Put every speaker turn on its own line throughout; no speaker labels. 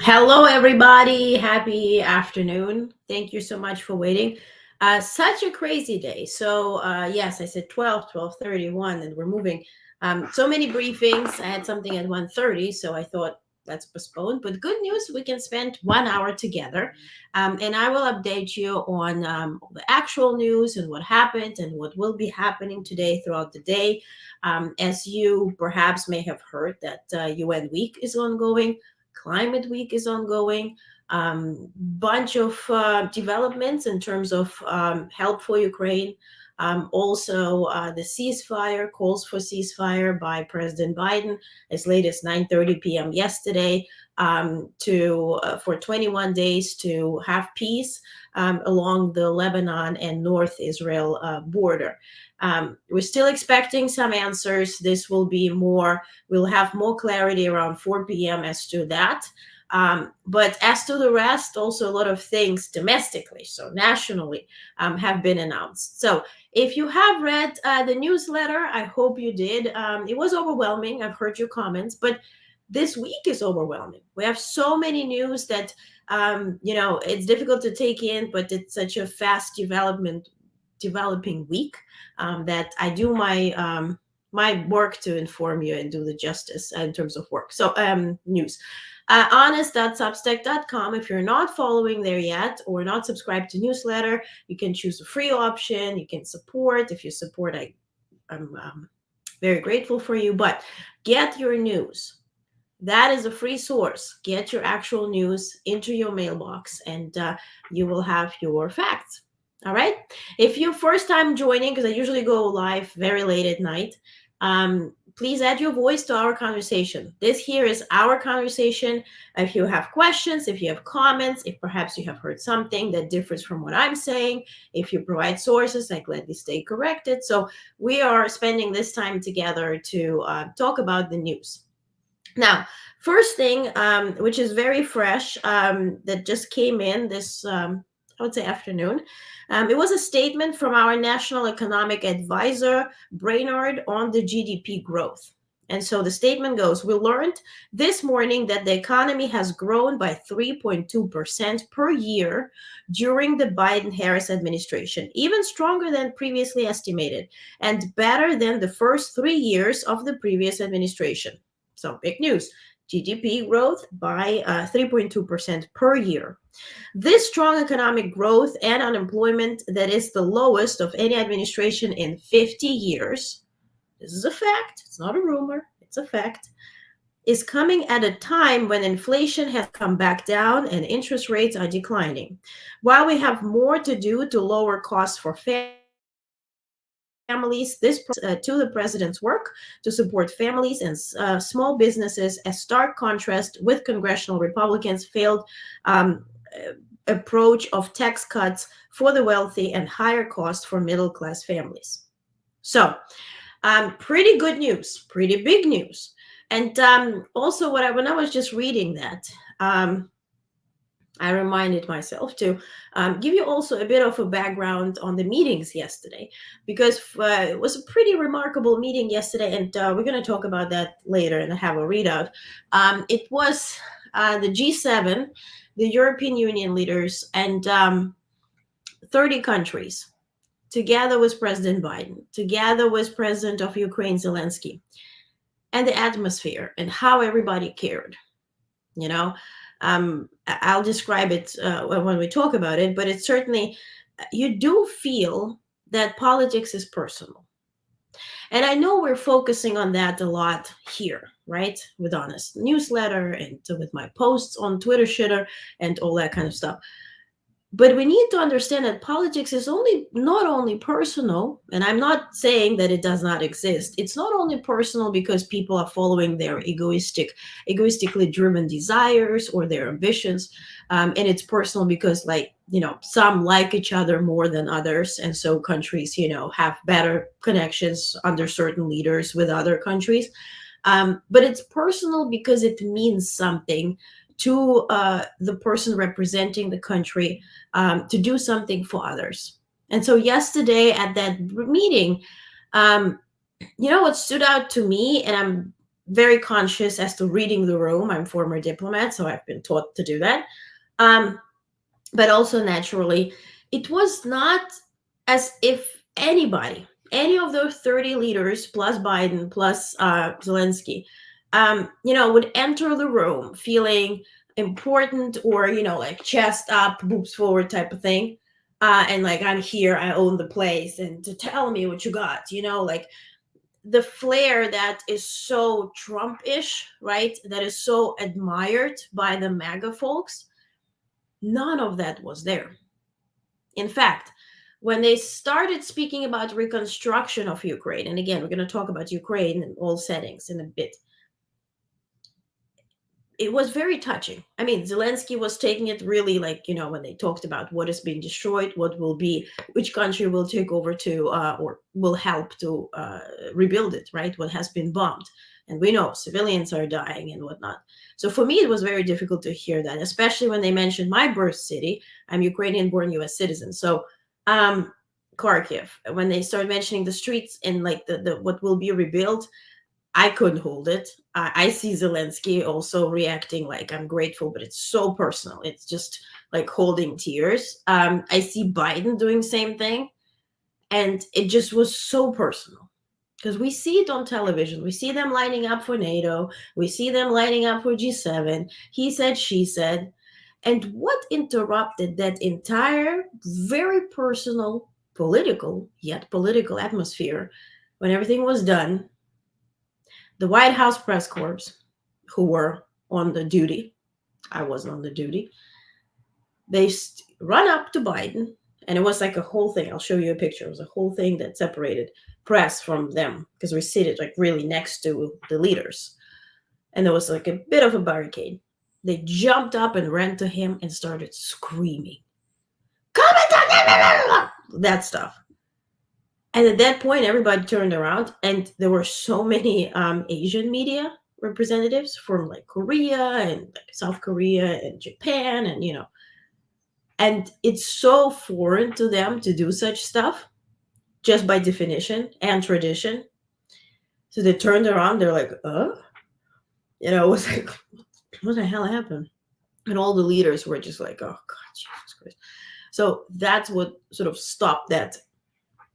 Hello, everybody. Happy afternoon. Thank you so much for waiting. Such a crazy day. So, yes, I said 12:31, and we're moving. So many briefings. I had something at 1:30, so I thought let's postpone. But good news, we can spend 1 hour together. And I will update you on the actual news and what happened and what will be happening today throughout the day. As you perhaps may have heard, that UN Week is ongoing. Climate Week is ongoing. Bunch of developments in terms of help for Ukraine. Also, the ceasefire calls for ceasefire by President Biden as late as 9:30 p.m. yesterday to for 21 days to have peace along the Lebanon and North Israel border. We're still expecting some answers. This will be more, we'll have more clarity around 4 p.m. as to that. But as to the rest, also a lot of things domestically, so nationally, have been announced. So if you have read the newsletter, I hope you did. It was overwhelming. I've heard your comments, but this week is overwhelming. We have so many news that it's difficult to take in, but it's such a fast developing week that I do my work to inform you and do the justice in terms of work. So news. Onest.substack.com. If you're not following there yet or not subscribed to newsletter, you can choose a free option. You can support. If you support, I'm very grateful for you. But get your news. That is a free source. Get your actual news into your mailbox, and you will have your facts. All right. If you're first time joining, because I usually go live very late at night, please add your voice to our conversation. This here is our conversation. If you have questions, if you have comments, if perhaps you have heard something that differs from what I'm saying, if you provide sources, I gladly stay corrected. So we are spending this time together to talk about the news. Now, first thing, which is very fresh, that just came in this, I would say, afternoon. It was a statement from our National Economic Advisor, Brainard, on the GDP growth. And so the statement goes, we learned this morning that the economy has grown by 3.2% per year during the Biden-Harris administration, even stronger than previously estimated, and better than the first 3 years of the previous administration. So big news. GDP growth by 3.2% per year. This strong economic growth and unemployment that is the lowest of any administration in 50 years, this is a fact, it's not a rumor, it's a fact, is coming at a time when inflation has come back down and interest rates are declining. While we have more to do to lower costs for families, this to the president's work to support families and small businesses, a stark contrast with congressional Republicans' failed approach of tax cuts for the wealthy and higher costs for middle-class families. So, pretty good news, pretty big news. And also, when I was just reading that, I reminded myself to give you also a bit of a background on the meetings yesterday, because it was a pretty remarkable meeting yesterday, and we're going to talk about that later and have a readout. It was the G7, the European Union leaders, and 30 countries, together with President Biden, together with President of Ukraine, Zelensky, and the atmosphere and how everybody cared, you know. I'll describe it when we talk about it, but it's certainly, you do feel that politics is personal. And I know we're focusing on that a lot here, right? With Onest newsletter and with my posts on Twitter shitter and all that kind of stuff. But we need to understand that politics is not only personal, and I'm not saying that it does not exist. It's not only personal because people are following their egoistically driven desires or their ambitions, and it's personal because, some like each other more than others, and so countries, have better connections under certain leaders with other countries. But it's personal because it means something to the person representing the country to do something for others. And so yesterday at that meeting, what stood out to me, and very conscious as to reading the room. I'm former diplomat, so I've been taught to do that. Um, but also naturally, it was not as if anybody, any of those 30 leaders plus Biden plus Zelensky, would enter the room feeling important or, like chest up, boobs forward type of thing. And like, I'm here, I own the place, and to tell me what you got, like the flair that is so Trump-ish, right? That is so admired by the MAGA folks. None of that was there. In fact, when they started speaking about reconstruction of Ukraine, and again, we're going to talk about Ukraine in all settings in a bit, it was very touching. I mean, Zelensky was taking it really like, when they talked about what is being destroyed, what will be, which country will take over to, or will help to rebuild it, right? What has been bombed. And we know civilians are dying and whatnot. So for me, it was very difficult to hear that, especially when they mentioned my birth city. I'm Ukrainian born US citizen. So, Kharkiv, when they started mentioning the streets and like the what will be rebuilt, I couldn't hold it. I see Zelensky also reacting like I'm grateful, but it's so personal. It's just like holding tears. I see Biden doing same thing, and it just was so personal because we see it on television. We see them lining up for NATO. We see them lining up for G7. He said, she said. And what interrupted that entire, very personal, political, yet political atmosphere when everything was done? The White House press corps, who were on the duty, I wasn't on the duty, they run up to Biden, and it was like a whole thing. I'll show you a picture. It was a whole thing that separated press from them because we seated like really next to the leaders. And there was like a bit of a barricade. They jumped up and ran to him and started screaming, "Come and that stuff." And at that point, everybody turned around, and there were so many Asian media representatives from like Korea and like South Korea and Japan, and and it's so foreign to them to do such stuff, just by definition and tradition. So they turned around, they're like, it was like, what the hell happened? And all the leaders were just like, oh God, Jesus Christ. So that's what sort of stopped that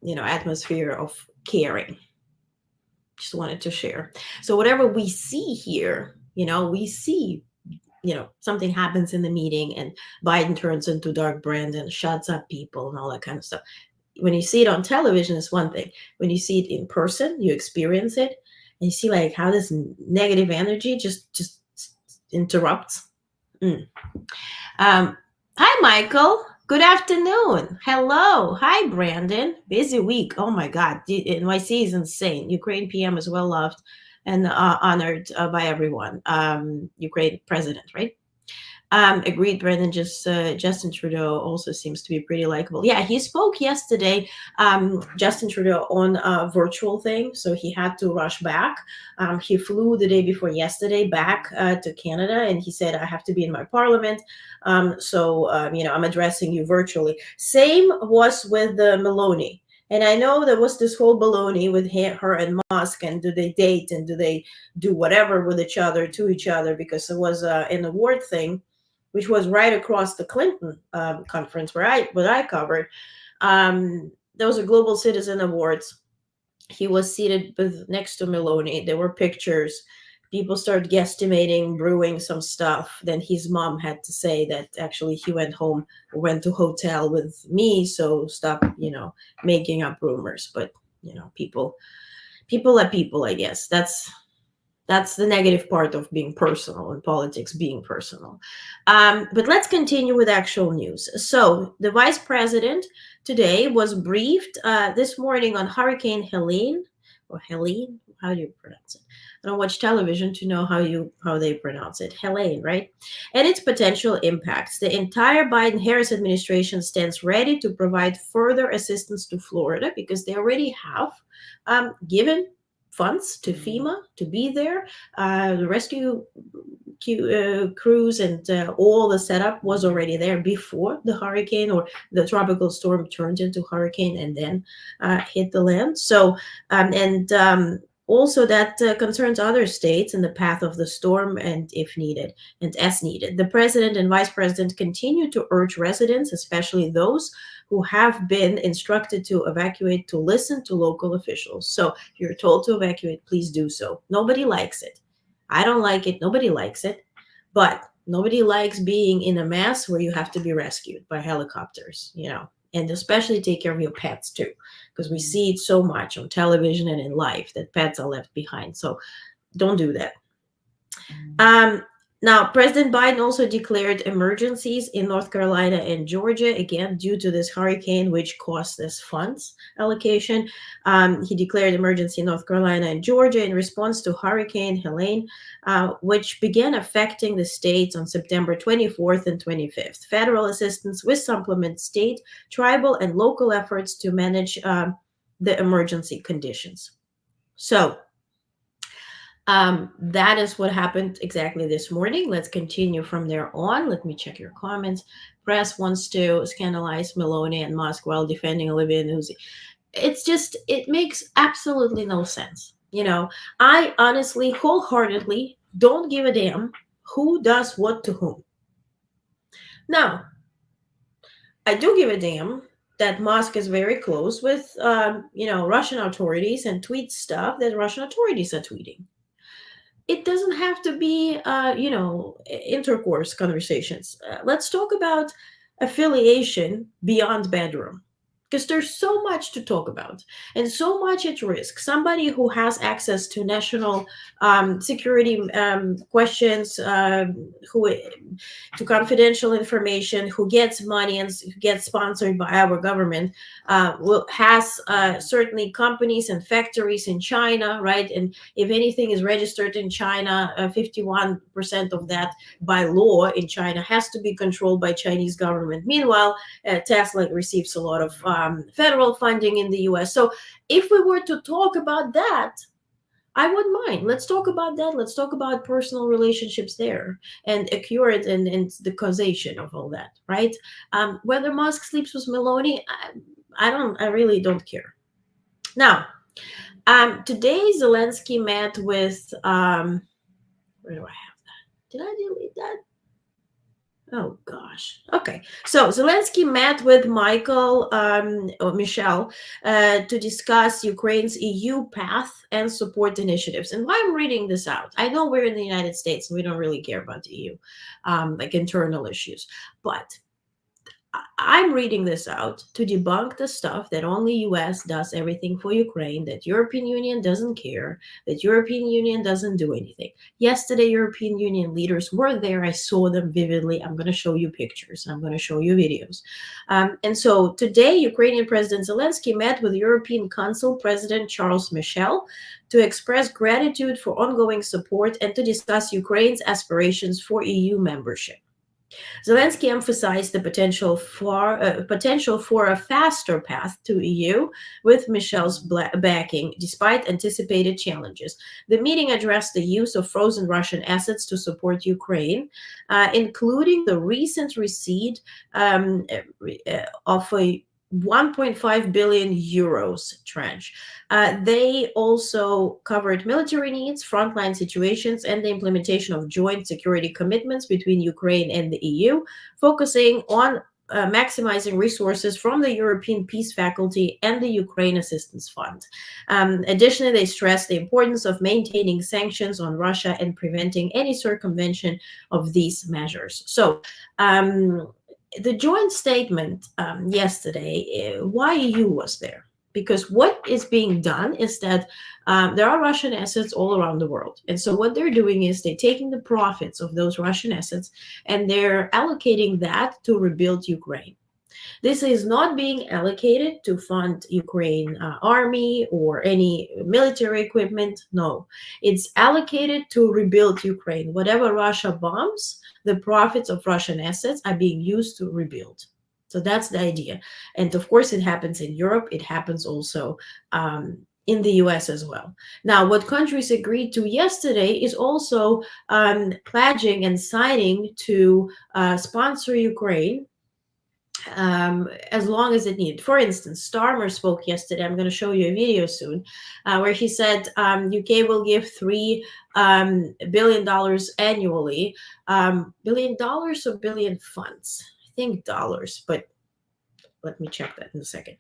atmosphere of caring. Just wanted to share. So whatever we see here, we see, something happens in the meeting and Biden turns into Dark Brandon, shuts up people and all that kind of stuff. When you see it on television, it's one thing. When you see it in person, you experience it, and you see like how this negative energy just interrupts. Hi, Michael. Good afternoon. Hello. Hi, Brandon. Busy week. Oh my God. NYC is insane. Ukraine PM is well loved and honored by everyone. Ukraine president, right? Agreed, Brandon. Justin Trudeau also seems to be pretty likable. Yeah, he spoke yesterday, Justin Trudeau, on a virtual thing, so he had to rush back. He flew the day before yesterday back to Canada, and he said, I have to be in my parliament, so I'm addressing you virtually. Same was with Meloni. And I know there was this whole baloney with her and Musk, and do they date and do they do whatever with each other to each other, because it was an award thing, which was right across the Clinton conference where I covered. There was a Global Citizen Awards. He was seated next to Meloni. There were pictures. People started guesstimating, brewing some stuff. Then his mom had to say that actually he went home, went to hotel with me. So stop, making up rumors. But people are people, I guess. That's the negative part of being personal and politics being personal. But let's continue with actual news. So the vice president today was briefed this morning on Hurricane Helene, or Helene. How do you pronounce it? I don't watch television to know how they pronounce it. Helene, right? And its potential impacts. The entire Biden-Harris administration stands ready to provide further assistance to Florida because they already have given funds to FEMA to be there. The rescue crews and all the setup was already there before the hurricane or the tropical storm turned into hurricane and then hit the land. So, Also, that concerns other states in the path of the storm and if needed, and as needed. The president and vice president continue to urge residents, especially those who have been instructed to evacuate, to listen to local officials. So, if you're told to evacuate, please do so. Nobody likes it. I don't like it. Nobody likes it. But nobody likes being in a mess where you have to be rescued by helicopters, and especially take care of your pets too, because we see it so much on television and in life that pets are left behind. So don't do that. Um, Now, President Biden also declared emergencies in North Carolina and Georgia, again, due to this hurricane, which caused this funds allocation. He declared emergency in North Carolina and Georgia in response to Hurricane Helene, which began affecting the states on September 24th and 25th. Federal assistance will supplement state, tribal, and local efforts to manage the emergency conditions. So, that is what happened exactly this morning. Let's continue from there on. Let me check your comments. Press wants to scandalize Meloni and Musk while defending Olivia Nuzzi. It makes absolutely no sense. I honestly, wholeheartedly don't give a damn who does what to whom. Now, I do give a damn that Musk is very close with, Russian authorities and tweets stuff that Russian authorities are tweeting. It doesn't have to be intercourse conversations. Let's talk about affiliation beyond bedroom, because there's so much to talk about and so much at risk. Somebody who has access to national security questions, who to confidential information, who gets money and who gets sponsored by our government, has certainly companies and factories in China, right? And if anything is registered in China, 51% of that by law in China has to be controlled by Chinese government. Meanwhile, Tesla receives a lot of federal funding in the US. So if we were to talk about that, I wouldn't mind. Let's talk about that. Let's talk about personal relationships there and accurate and the causation of all that, right? Whether Musk sleeps with Meloni, I really don't care. Now, today Zelensky met with where do I have that? Did I delete that? Oh gosh. Okay. So Zelensky met with Michelle to discuss Ukraine's EU path and support initiatives. And why I'm reading this out, I know we're in the United States and we don't really care about the EU, like internal issues, but I'm reading this out to debunk the stuff that only US does everything for Ukraine, that European Union doesn't care, that European Union doesn't do anything. Yesterday, European Union leaders were there. I saw them vividly. I'm going to show you pictures. I'm going to show you videos. And so today, Ukrainian President Zelensky met with European Council President Charles Michel to express gratitude for ongoing support and to discuss Ukraine's aspirations for EU membership. Zelensky emphasized the potential for a faster path to EU with Michel's backing, despite anticipated challenges. The meeting addressed the use of frozen Russian assets to support Ukraine, including the recent receipt of a 1.5 billion euros tranche. They also covered military needs, frontline situations, and the implementation of joint security commitments between Ukraine and the EU, focusing on maximizing resources from the European Peace Faculty and the Ukraine Assistance Fund. Additionally, they stressed the importance of maintaining sanctions on Russia and preventing any circumvention of these measures. So, the joint statement yesterday, why EU was there? Because what is being done is that there are Russian assets all around the world. And so what they're doing is they're taking the profits of those Russian assets and they're allocating that to rebuild Ukraine. This is not being allocated to fund Ukraine army or any military equipment. No, it's allocated to rebuild Ukraine. Whatever Russia bombs, the profits of Russian assets are being used to rebuild. So that's the idea. And of course, it happens in Europe. It happens also in the US as well. Now, what countries agreed to yesterday is also pledging and signing to sponsor Ukraine as long as it needed. For instance, Starmer spoke yesterday. I'm going to show you a video soon, where he said UK will give $3 billion annually. $1 billion or billion funds? I think dollars, but let me check that in a second.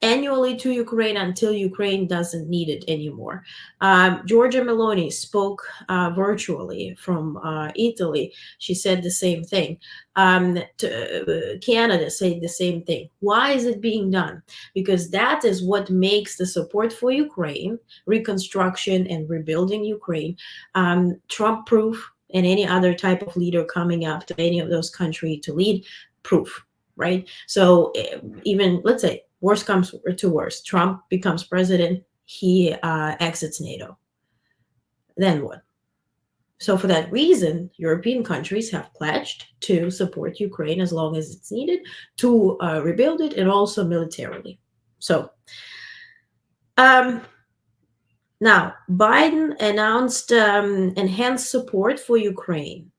Annually to Ukraine until Ukraine doesn't need it anymore. Giorgia Meloni spoke virtually from Italy. She said the same thing. Canada said the same thing. Why is it being done? Because that is what makes the support for Ukraine, reconstruction and rebuilding Ukraine, Trump-proof, and any other type of leader coming up to any of those countries to lead proof. Right? So even, let's say, worst comes to worst, Trump becomes president, he exits NATO. Then what? So for that reason, European countries have pledged to support Ukraine as long as it's needed to rebuild it, and also militarily. So now Biden announced enhanced support for Ukraine.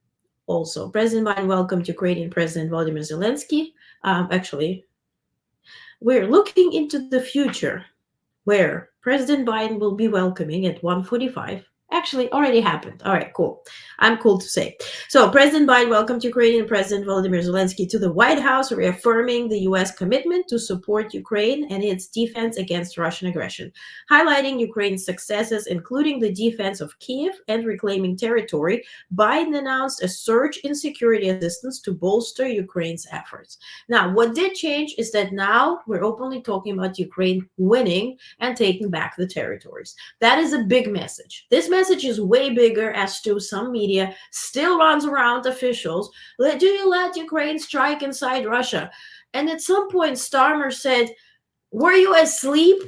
Also, President Biden welcomed Ukrainian President Volodymyr Zelensky. Actually, we're looking into the future where President Biden will be welcoming at 1:45. Actually, already happened. All right, cool. I'm cool to say. So, President Biden welcomed Ukrainian President Volodymyr Zelensky to the White House, reaffirming the U.S. commitment to support Ukraine and its defense against Russian aggression, highlighting Ukraine's successes, including the defense of Kyiv and reclaiming territory. Biden announced a surge in security assistance to bolster Ukraine's efforts. Now, what did change is that now we're openly talking about Ukraine winning and taking back the territories. That is a big message. This message is way bigger, as to some media still runs around officials. Do you let Ukraine strike inside Russia? And at some point, Starmer said, were you asleep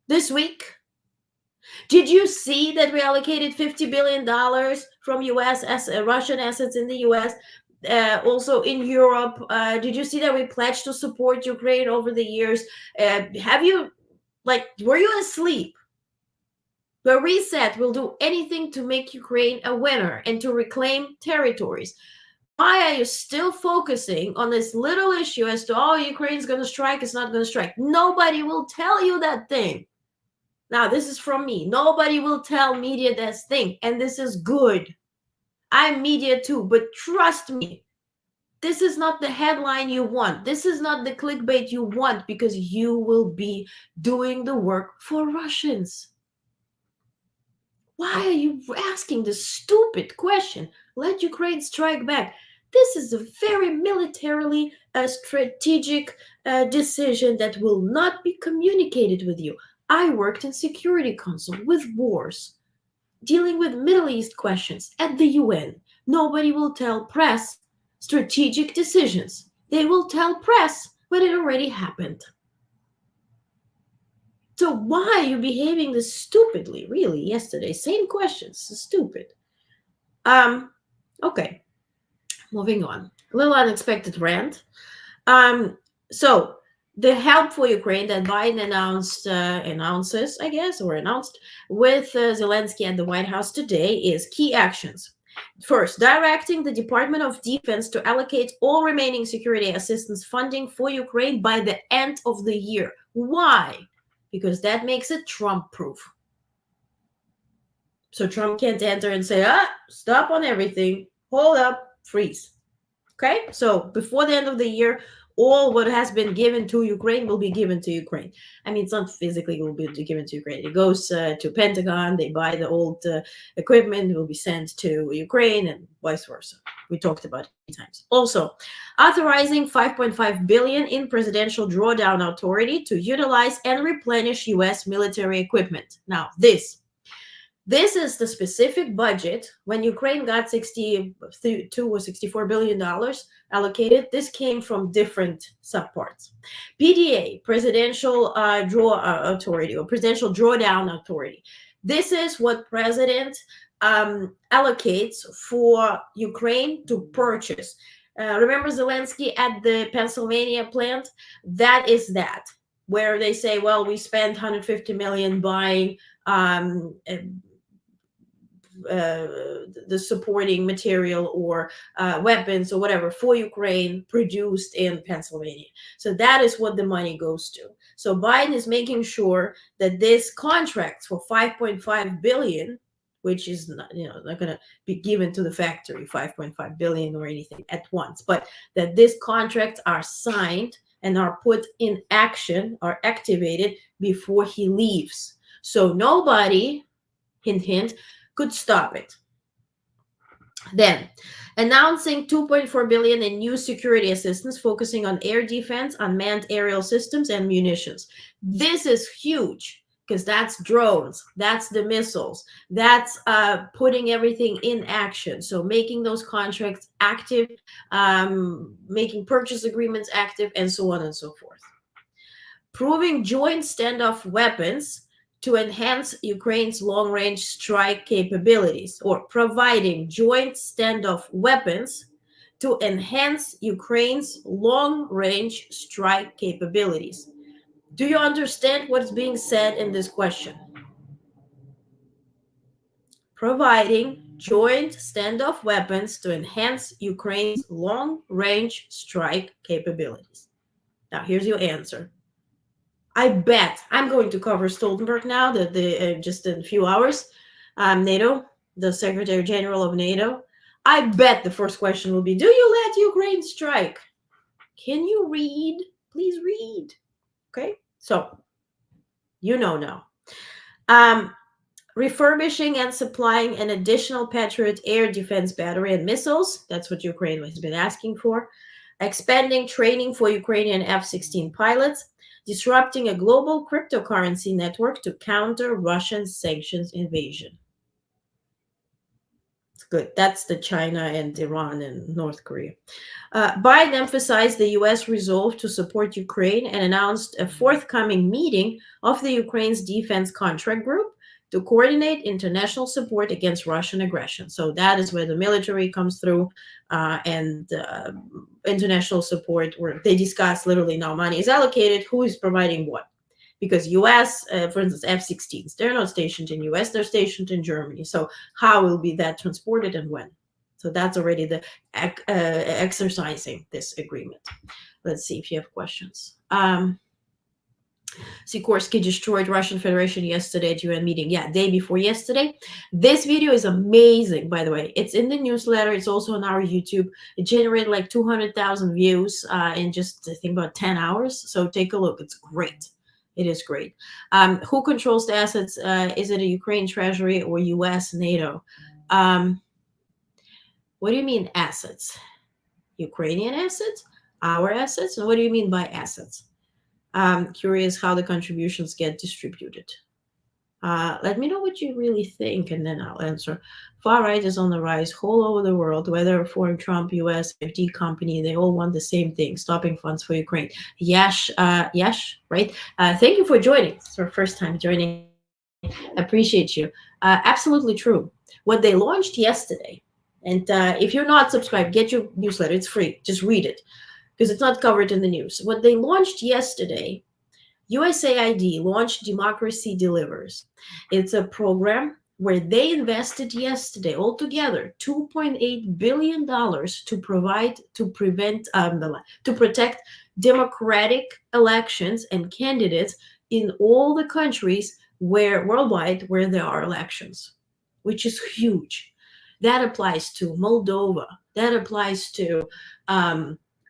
this week? Did you see that we allocated $50 billion from Russian assets in the US? Also in Europe, did you see that we pledged to support Ukraine over the years? Were you asleep? The reset will do anything to make Ukraine a winner and to reclaim territories. Why are you still focusing on this little issue as to, oh, Ukraine's going to strike, it's not going to strike? Nobody will tell you that thing. Now, this is from me. Nobody will tell media that thing, and this is good. I'm media too, but trust me, this is not the headline you want. This is not the clickbait you want, because you will be doing the work for Russians. Why are you asking this stupid question? Let Ukraine strike back. This is a very militarily strategic decision that will not be communicated with you. I worked in Security Council with wars, dealing with Middle East questions at the UN. Nobody will tell press strategic decisions. They will tell press when it already happened. So why are you behaving this stupidly, really, yesterday? Same questions, stupid. Okay, moving on. A little unexpected rant. So the help for Ukraine that Biden announced with Zelensky at the White House today is key actions. First, directing the Department of Defense to allocate all remaining security assistance funding for Ukraine by the end of the year. Why? Because that makes it Trump-proof. So Trump can't enter and say, stop on everything, hold up, freeze. Okay? So before the end of the year, all what has been given to Ukraine will be given to Ukraine. I mean, it's not physically will be given to Ukraine. It goes to Pentagon. They buy the old equipment. It will be sent to Ukraine and vice versa. We talked about it many times. Also, authorizing $5.5 billion in presidential drawdown authority to utilize and replenish U.S. military equipment. Now, this is the specific budget. When Ukraine got $62 or $64 billion allocated, this came from different subparts. PDA, Presidential Authority, or Presidential Drawdown Authority. This is what President allocates for Ukraine to purchase. Remember Zelensky at the Pennsylvania plant? That is that, where they say, well, we spent $150 million buying the supporting material or weapons or whatever for Ukraine produced in Pennsylvania. So that is what the money goes to. So Biden is making sure that this contract for 5.5 billion, which is not going to be given to the factory 5.5 billion or anything at once, but that these contracts are signed and are put in action, are activated before he leaves. So nobody, hint hint, could stop it. Then, announcing 2.4 billion in new security assistance focusing on air defense, unmanned aerial systems, and munitions. This is huge because that's drones, that's the missiles, that's putting everything in action. So making those contracts active, making purchase agreements active, and so on and so forth. Proving joint standoff weapons to enhance Ukraine's long-range strike capabilities, or providing joint standoff weapons to enhance Ukraine's long-range strike capabilities. Do you understand what's being said in this question? Providing joint standoff weapons to enhance Ukraine's long-range strike capabilities. Now, here's your answer. I bet I'm going to cover Stoltenberg now, just in a few hours. NATO, the Secretary General of NATO. I bet the first question will be, do you let Ukraine strike? Can you read? Please read. Okay, so you know now. Refurbishing and supplying an additional Patriot air defense battery and missiles. That's what Ukraine has been asking for. Expanding training for Ukrainian F-16 pilots. Disrupting a global cryptocurrency network to counter Russian sanctions invasion. It's good. That's the China and Iran and North Korea. Biden emphasized the U.S. resolve to support Ukraine and announced a forthcoming meeting of the Ukraine's Defense Contract Group to coordinate international support against Russian aggression. So that is where the military comes through and international support, where they discuss literally now money is allocated, who is providing what. Because U.S., for instance, F-16s, they're not stationed in U.S., they're stationed in Germany. So how will be that transported and when? So that's already the exercising this agreement. Let's see if you have questions. Sikorsky destroyed Russian Federation yesterday at UN meeting. Yeah, day before yesterday. This video is amazing, by the way. It's in the newsletter. It's also on our YouTube. It generated like 200,000 views in just, I think, about 10 hours. So take a look. It's great. It is great. Who controls the assets? Is it a Ukraine treasury or US, NATO? What do you mean assets? Ukrainian assets? Our assets? And what do you mean by assets? Curious how the contributions get distributed. Let me know what you really think, and then I'll answer. Far right is on the rise all over the world, whether for Trump, US, FD company, they all want the same thing, stopping funds for Ukraine. Yash, right? Thank you for joining. It's our first time joining. Appreciate you. Absolutely true. What they launched yesterday, and if you're not subscribed, get your newsletter. It's free. Just read it, because it's not covered in the news. What they launched yesterday, USAID launched Democracy Delivers. It's a program where they invested yesterday altogether $2.8 billion to protect democratic elections and candidates in all the countries worldwide where there are elections, which is huge. That applies to Moldova. That applies to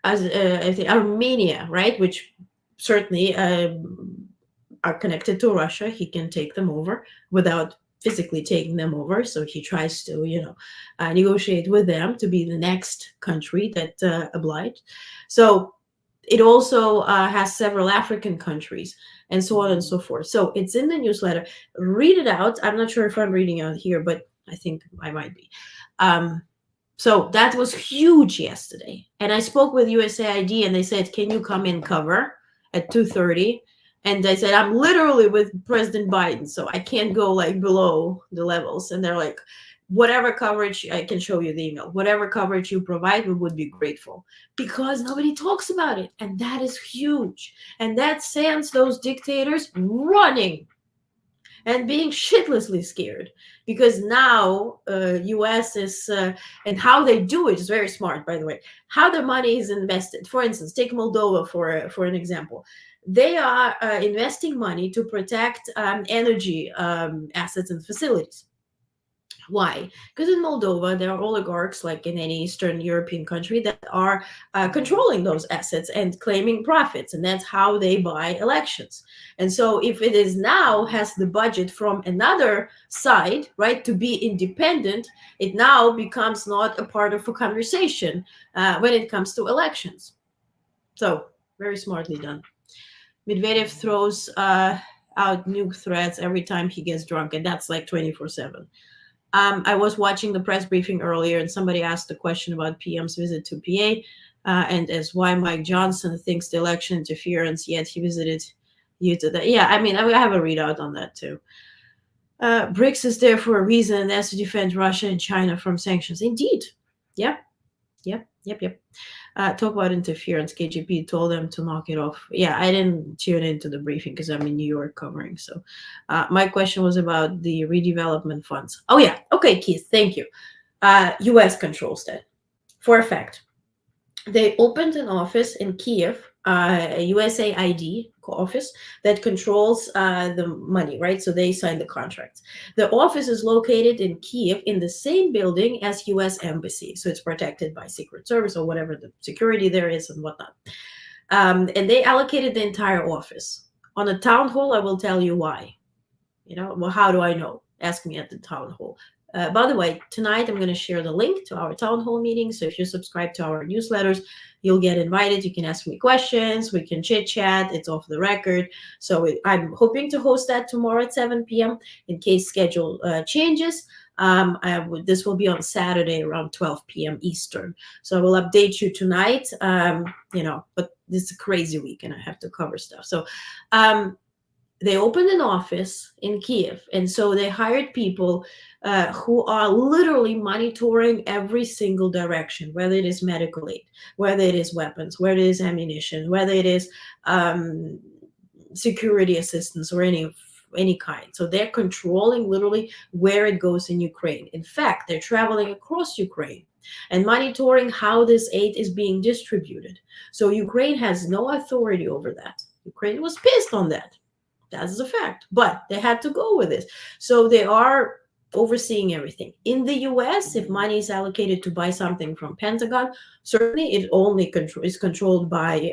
I think Armenia, right, which certainly are connected to Russia. He can take them over without physically taking them over. So he tries to, negotiate with them to be the next country that obliged. So it also has several African countries and so on and so forth. So it's in the newsletter. Read it out. I'm not sure if I'm reading out here, but I think I might be. So that was huge yesterday. And I spoke with USAID and they said, can you come in cover at 2:30? And I said, I'm literally with President Biden, so I can't go like below the levels. And they're like, whatever coverage, I can show you the email, whatever coverage you provide, we would be grateful, because nobody talks about it. And that is huge. And that sends those dictators running. and being shitlessly scared because now US is and how they do it is very smart, by the way. How the money is invested. For instance, take Moldova for an example. They are investing money to protect energy assets and facilities. Why? Because in Moldova, there are oligarchs, like in any Eastern European country, that are controlling those assets and claiming profits, and that's how they buy elections. And so, if it is now has the budget from another side, right, to be independent, it now becomes not a part of a conversation when it comes to elections. So, very smartly done. Medvedev throws out nuke threats every time he gets drunk, and that's like 24/7. I was watching the press briefing earlier, and somebody asked a question about PM's visit to PA, and as why Mike Johnson thinks the election interference, yet he visited you to that. Yeah, I mean, I have a readout on that too. BRICS is there for a reason, and that's to defend Russia and China from sanctions. Indeed. Yep, yep. Talk about interference. KGB told them to knock it off. Yeah, I didn't tune into the briefing because I'm in New York covering. So my question was about the redevelopment funds. Oh, yeah. Okay, Keith, thank you. US controls that for a fact. They opened an office in Kiev, a USAID office that controls the money, right? So they signed the contracts. The office is located in Kiev in the same building as US Embassy. So it's protected by Secret Service or whatever the security there is and whatnot. And they allocated the entire office. On a town hall, I will tell you why. Well, how do I know? Ask me at the town hall. By the way, tonight I'm going to share the link to our town hall meeting. So if you subscribe to our newsletters, you'll get invited. You can ask me questions. We can chit chat. It's off the record. So I'm hoping to host that tomorrow at 7 p.m. in case schedule changes. This will be on Saturday around 12 p.m. Eastern. So I will update you tonight. But this is a crazy week and I have to cover stuff. So they opened an office in Kiev, and so they hired people who are literally monitoring every single direction, whether it is medical aid, whether it is weapons, whether it is ammunition, whether it is security assistance or any kind. So they're controlling literally where it goes in Ukraine. In fact, they're traveling across Ukraine and monitoring how this aid is being distributed. So Ukraine has no authority over that. Ukraine was pissed on that. That's a fact, but they had to go with it. So they are overseeing everything. In the US, if money is allocated to buy something from Pentagon, certainly it only is controlled by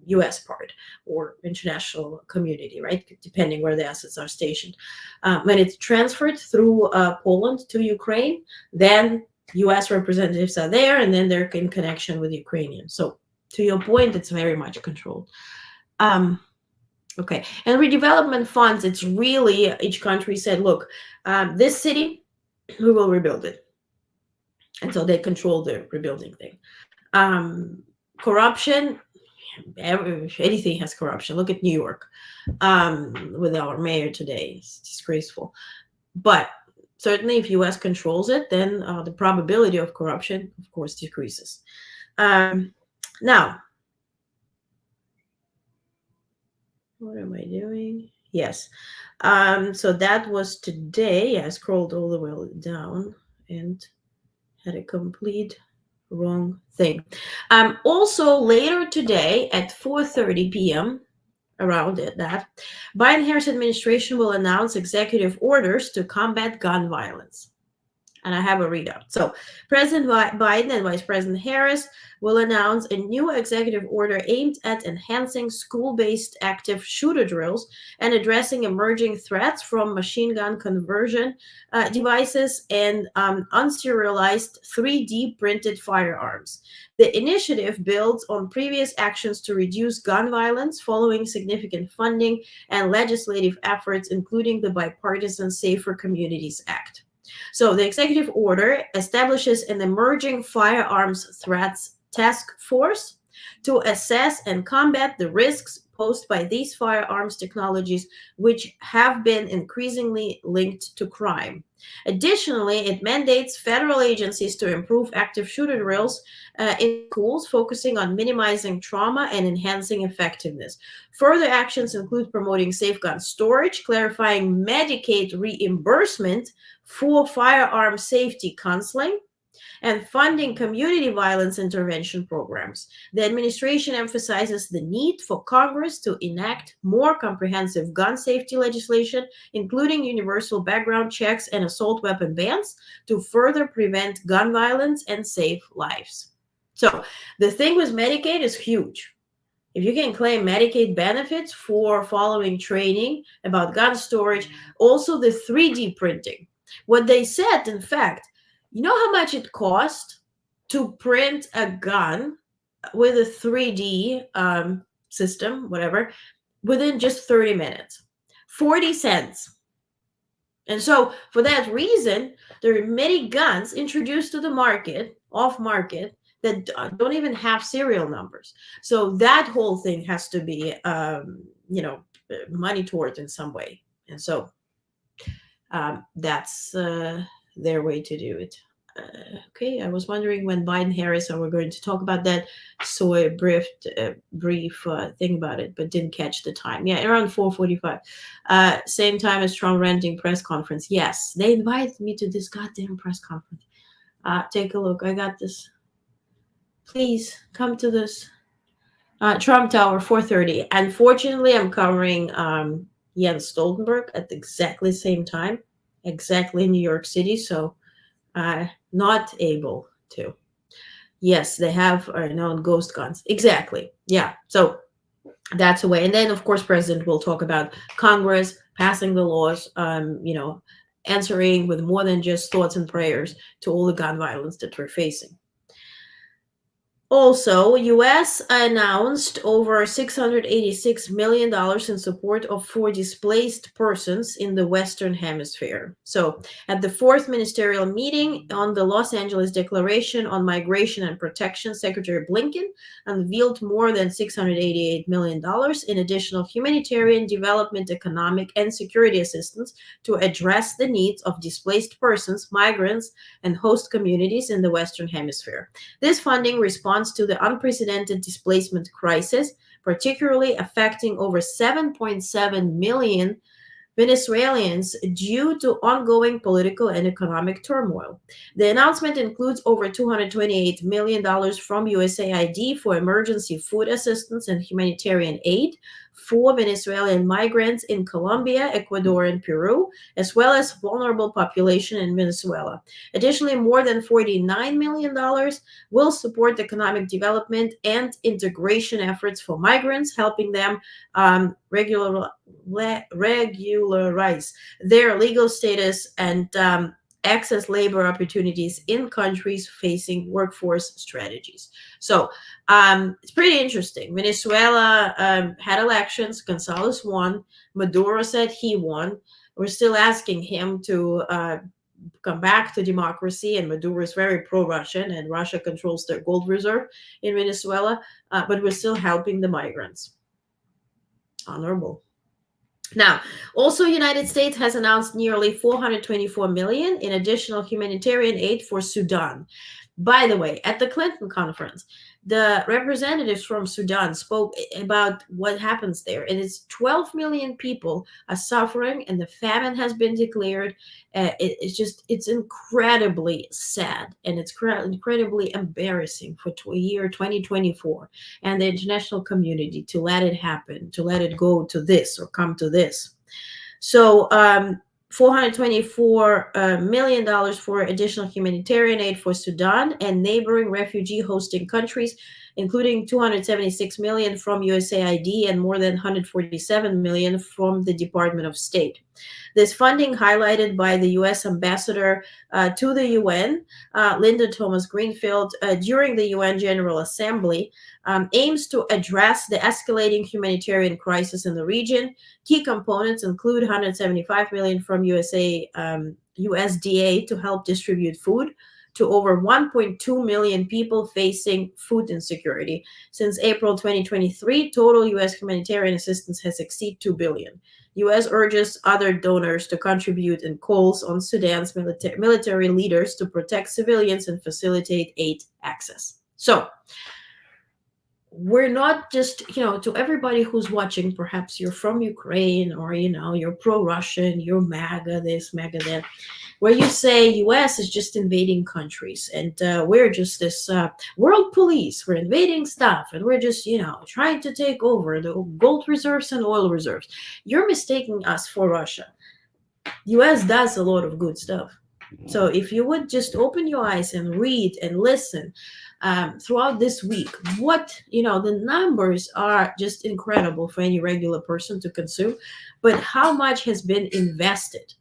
US part or international community, right? Depending where the assets are stationed. When it's transferred through Poland to Ukraine, then US representatives are there and then they're in connection with Ukrainians. So to your point, it's very much controlled. Okay, and redevelopment funds, it's really each country said, look, this city, we will rebuild it. And so they control the rebuilding thing. Corruption, anything has corruption. Look at New York with our mayor today. It's disgraceful. But certainly if US controls it, then the probability of corruption, of course, decreases. Now, what am I doing? Yes. So that was today. I scrolled all the way down and had a complete wrong thing. Also later today at 4:30 p.m., around that, Biden-Harris administration will announce executive orders to combat gun violence. And I have a readout. So President Biden and Vice President Harris will announce a new executive order aimed at enhancing school-based active shooter drills and addressing emerging threats from machine gun conversion devices and unserialized 3D printed firearms. The initiative builds on previous actions to reduce gun violence following significant funding and legislative efforts, including the bipartisan Safer Communities Act. So the executive order establishes an emerging firearms threats task force to assess and combat the risks posed by these firearms technologies, which have been increasingly linked to crime. Additionally, it mandates federal agencies to improve active shooter drills in schools, focusing on minimizing trauma and enhancing effectiveness. Further actions include promoting safe gun storage, clarifying Medicaid reimbursement for firearm safety counseling, and funding community violence intervention programs. The administration emphasizes the need for Congress to enact more comprehensive gun safety legislation, including universal background checks and assault weapon bans, to further prevent gun violence and save lives. So, the thing with Medicaid is huge. If you can claim Medicaid benefits for following training about gun storage, also the 3D printing. What they said, in fact, you know how much it cost to print a gun with a 3D system, whatever, within just 30 minutes? 40 cents. And so, for that reason, there are many guns introduced to the market, off market, that don't even have serial numbers. So that whole thing has to be, monitored in some way. And so that's their way to do it. Okay, I was wondering when Biden Harris and we're going to talk about that. Saw a brief thing about it, but didn't catch the time. Yeah, around 4:45, same time as Trump renting press conference. Yes, they invited me to this goddamn press conference. Take a look. I got this. Please come to this Trump Tower 4:30. Unfortunately, I'm covering Jens Stoltenberg at the exactly same time, exactly in New York City. So not able to. Yes, they have known ghost guns. Exactly. Yeah. So that's a way. And then, of course, President will talk about Congress passing the laws, answering with more than just thoughts and prayers to all the gun violence that we're facing. Also, U.S. announced over $686 million in support for displaced persons in the Western Hemisphere. So, at the fourth ministerial meeting on the Los Angeles Declaration on Migration and Protection, Secretary Blinken unveiled more than $688 million in additional humanitarian, development, economic, and security assistance to address the needs of displaced persons, migrants, and host communities in the Western Hemisphere. This funding responds to the unprecedented displacement crisis, particularly affecting over 7.7 million Venezuelans due to ongoing political and economic turmoil. The announcement includes over $228 million from USAID for emergency food assistance and humanitarian aid for Venezuelan migrants in Colombia, Ecuador, and Peru, as well as vulnerable population in Venezuela. Additionally, more than $49 million will support economic development and integration efforts for migrants, helping them regularize their legal status and access labor opportunities in countries facing workforce strategies. So it's pretty interesting. Venezuela had elections. Gonzalez won. Maduro said he won. We're still asking him to come back to democracy, and Maduro is very pro-Russian, and Russia controls their gold reserve in Venezuela, but we're still helping the migrants. Honorable. Now, also, United States has announced nearly $424 million in additional humanitarian aid for Sudan. By the way, at the Clinton conference, the representatives from Sudan spoke about what happens there. And it's 12 million people are suffering, and the famine has been declared. It's incredibly sad, and it's incredibly embarrassing for year 2024 and the international community to let it happen, to let it go to this or come to this. So, $424 million for additional humanitarian aid for Sudan and neighboring refugee hosting countries, including $276 million from USAID and more than $147 million from the Department of State. This funding, highlighted by the U.S. ambassador to the UN, Linda Thomas-Greenfield, during the UN General Assembly, aims to address the escalating humanitarian crisis in the region. Key components include $175 million from USDA to help distribute food to over 1.2 million people facing food insecurity. Since April 2023, total U.S. humanitarian assistance has exceeded $2 billion. U.S. urges other donors to contribute and calls on Sudan's military leaders to protect civilians and facilitate aid access. So, we're not just, to everybody who's watching, perhaps you're from Ukraine, or, you're pro-Russian, you're MAGA this, MAGA that, where you say US is just invading countries, and we're just this world police, we're invading stuff, and we're just, trying to take over the gold reserves and oil reserves. You're mistaking us for Russia. US does a lot of good stuff. So if you would just open your eyes and read and listen throughout this week, the numbers are just incredible for any regular person to consume, but how much has been invested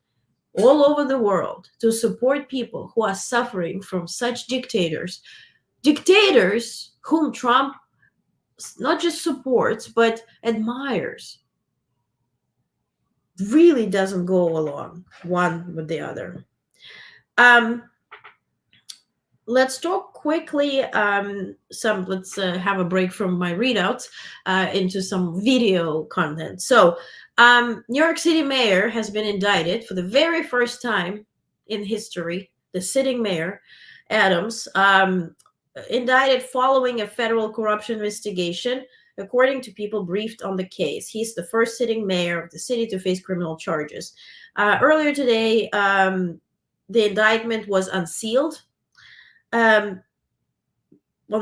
all over the world to support people who are suffering from such dictators whom Trump not just supports, but admires, really doesn't go along one with the other. Let's talk quickly. Let's have a break from my readouts into some video content. So, New York City mayor has been indicted for the very first time in history. The sitting mayor, Adams, indicted following a federal corruption investigation, according to people briefed on the case. He's the first sitting mayor of the city to face criminal charges. Earlier today, the indictment was unsealed. On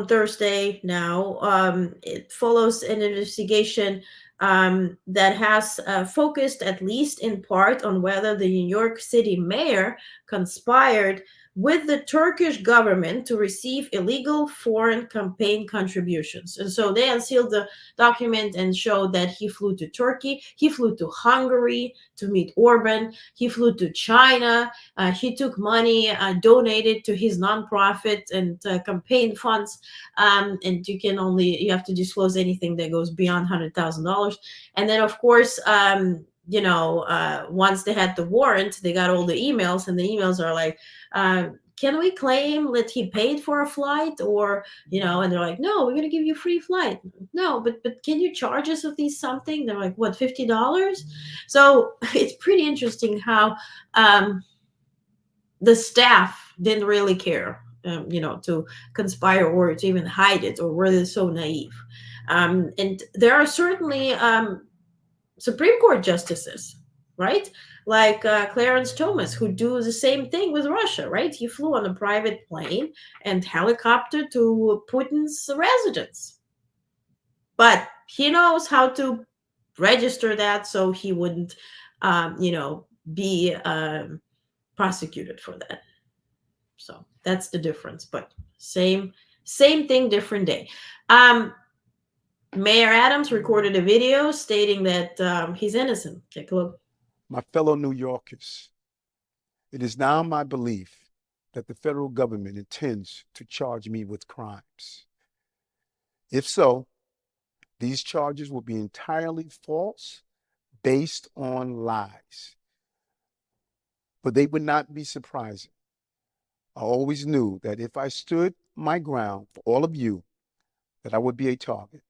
Thursday now, it follows an investigation that has focused, at least in part, on whether the New York City mayor conspired with the Turkish government to receive illegal foreign campaign contributions. And so they unsealed the document and showed that he flew to Turkey, he flew to Hungary to meet Orban, he flew to China, he took money donated to his nonprofit and campaign funds, and you have to disclose anything that goes beyond $100,000. And then, of course, once they had the warrant, they got all the emails, and the emails are like, can we claim that he paid for a flight? Or, and they're like, no, we're going to give you a free flight. No, but can you charge us at least something? They're like, what, $50? So it's pretty interesting how the staff didn't really care, to conspire or to even hide it, or were they so naive? And there are certainly Supreme Court justices, right? Like Clarence Thomas, who do the same thing with Russia, right? He flew on a private plane and helicopter to Putin's residence. But he knows how to register that so he wouldn't, be prosecuted for that. So that's the difference. But same thing, different day. Mayor Adams recorded a video stating that he's innocent. Take a look.
My fellow New Yorkers, it is now my belief that the federal government intends to charge me with crimes. If so, these charges will be entirely false, based on lies. But they would not be surprising. I always knew that if I stood my ground for all of you, that I would be a target.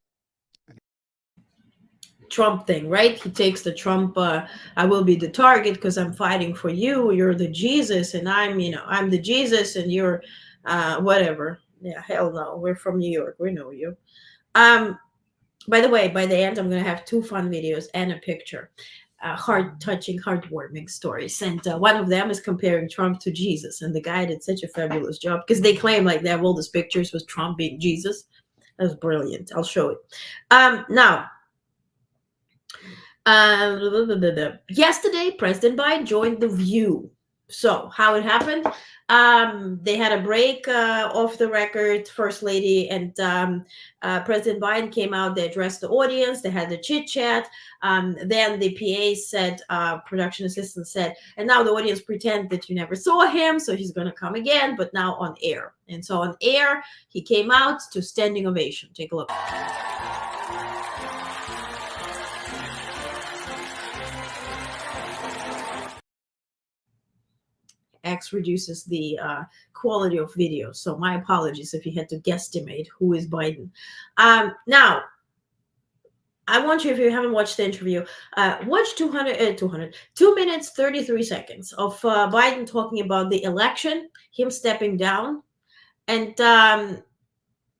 Trump thing, right? He takes the Trump, I will be the target because I'm fighting for you. You're the Jesus, and I'm the Jesus, and you're whatever. Yeah, hell no. We're from New York. We know you. By the way, by the end, I'm going to have 2 fun videos and a picture. Heart-touching, heartwarming stories. And one of them is comparing Trump to Jesus. And the guy did such a fabulous job because they claim like they have all these pictures with Trump being Jesus. That was brilliant. I'll show it. Now, yesterday, President Biden joined The View. So how it happened? They had a break off the record, First Lady and President Biden came out. They addressed the audience. They had the chit chat. Then the PA said, production assistant said, and now the audience pretend that you never saw him. So he's going to come again, but now on air. And so on air, he came out to standing ovation. Take a look. X reduces the quality of video. So my apologies if you had to guesstimate who is Biden. Now, I want you, if you haven't watched the interview, watch 2 minutes, 33 seconds of Biden talking about the election, him stepping down. And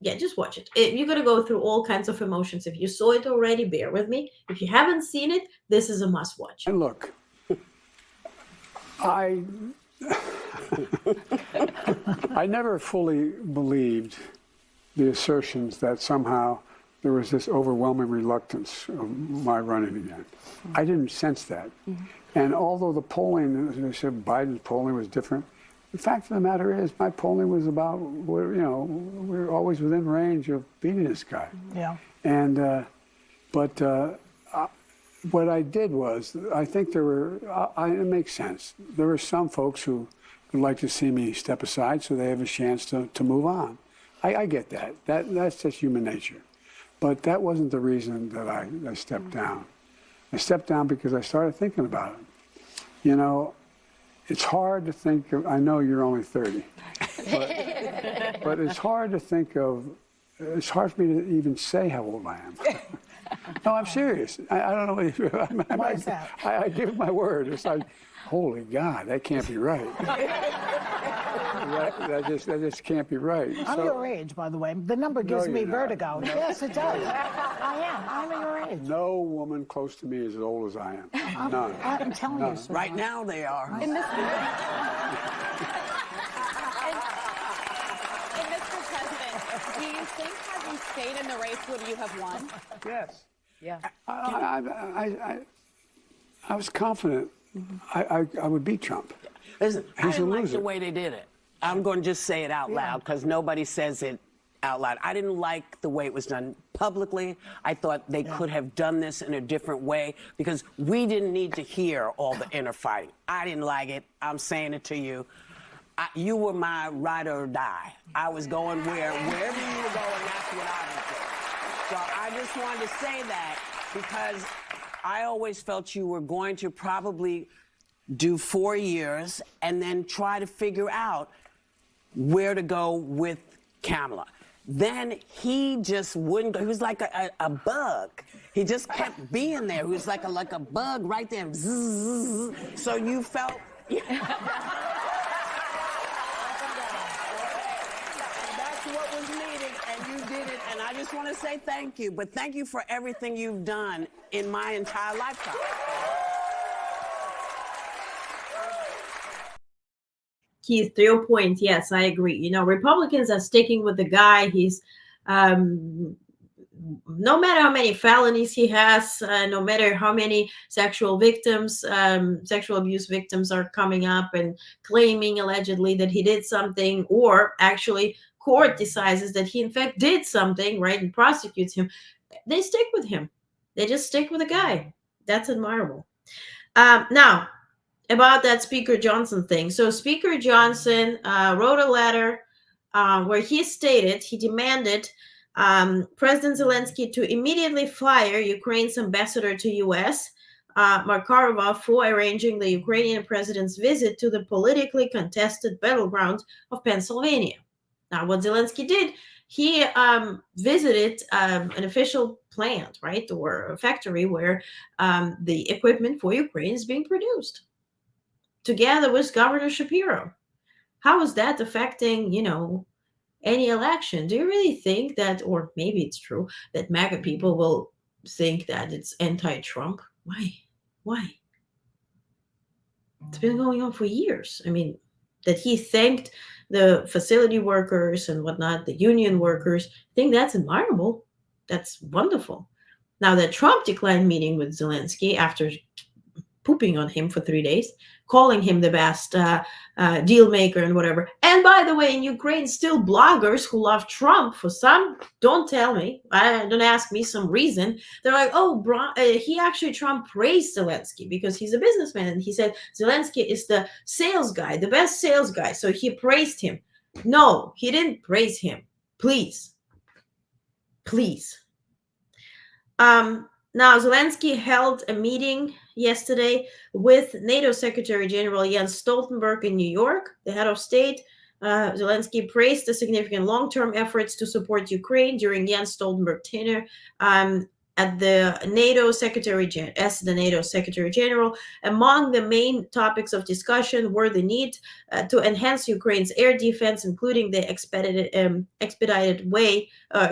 yeah, just watch it. You're going to go through all kinds of emotions. If you saw it already, bear with me. If you haven't seen it, this is a must watch.
And look, I never fully believed the assertions that somehow there was this overwhelming reluctance of my running again. I didn't sense that. And although the polling, as I said, Biden's polling was different, the fact of the matter is my polling was about, we're always within range of beating this guy.
Yeah.
And, what I did was, I think there were, it makes sense. There were some folks who would like to see me step aside so they have a chance to move on. I get that. That's just human nature. But that wasn't the reason that I stepped down. I stepped down because I started thinking about it. You know, it's hard to think of, I know you're only 30, but it's hard to think of, it's hard for me to even say how old I am. No, I'm serious. I don't know.
Why is that?
I give my word. It's like, holy God, that can't be right. that just can't be right.
I'm your age, by the way. The number gives me vertigo. No. Yes, it does. I am. I'm your age.
No woman close to me is as old as I am. None.
I'm telling you, sir.
Right now they are.
And Mr. President, do you think had you stayed in the race, would you have won?
Yes.
Yeah.
I was confident I would beat Trump.
Listen, I
He's a
didn't like
loser.
the way they did it. I'm going to just say it out loud because nobody says it out loud. I didn't like the way it was done publicly. I thought they could have done this in a different way because we didn't need to hear all the inner fighting. I didn't like it. I'm saying it to you. You were my ride or die. I was going wherever you were going, that's what I was doing. So I just wanted to say that because I always felt you were going to probably do 4 years and then try to figure out where to go with Kamala. Then he just wouldn't go. He was like a bug. He just kept being there. He was like a bug right there. Zzz. So you felt... That's what was needed, and you did it. And I just want to say thank you. But thank you for everything you've done in my entire lifetime.
Keith, to your point, yes, I agree. You know, Republicans are sticking with the guy. He's, no matter how many felonies he has, no matter how many sexual victims, sexual abuse victims are coming up and claiming allegedly that he did something, or actually court decides that he in fact did something, right, and prosecutes him, they stick with him. They just stick with the guy. That's admirable. Now, about that Speaker Johnson thing. So Speaker Johnson wrote a letter where he stated he demanded President Zelensky to immediately fire Ukraine's ambassador to U.S., Markarova, for arranging the Ukrainian president's visit to the politically contested battleground of Pennsylvania. Now, what Zelensky did, he visited an official plant, right, or a factory where the equipment for Ukraine is being produced, together with Governor Shapiro. How is that affecting, any election? Do you really think that, or maybe it's true, that MAGA people will think that it's anti-Trump? Why? It's been going on for years. I mean, that he thanked the facility workers and whatnot, the union workers. I think that's admirable. That's wonderful. Now that Trump declined meeting with Zelensky after pooping on him for 3 days, calling him the best deal maker and whatever. And by the way, in Ukraine, still bloggers who love Trump, for some, don't tell me, don't ask me some reason. They're like, Trump praised Zelensky because he's a businessman. And he said, Zelensky is the sales guy, the best sales guy. So he praised him. No, he didn't praise him. Please. Now, Zelensky held a meeting yesterday with NATO Secretary General Jens Stoltenberg in New York. The head of state, Zelensky, praised the significant long-term efforts to support Ukraine during Jens Stoltenberg tenure at the NATO Secretary as the NATO Secretary General. Among the main topics of discussion were the need to enhance Ukraine's air defense, including the expedited way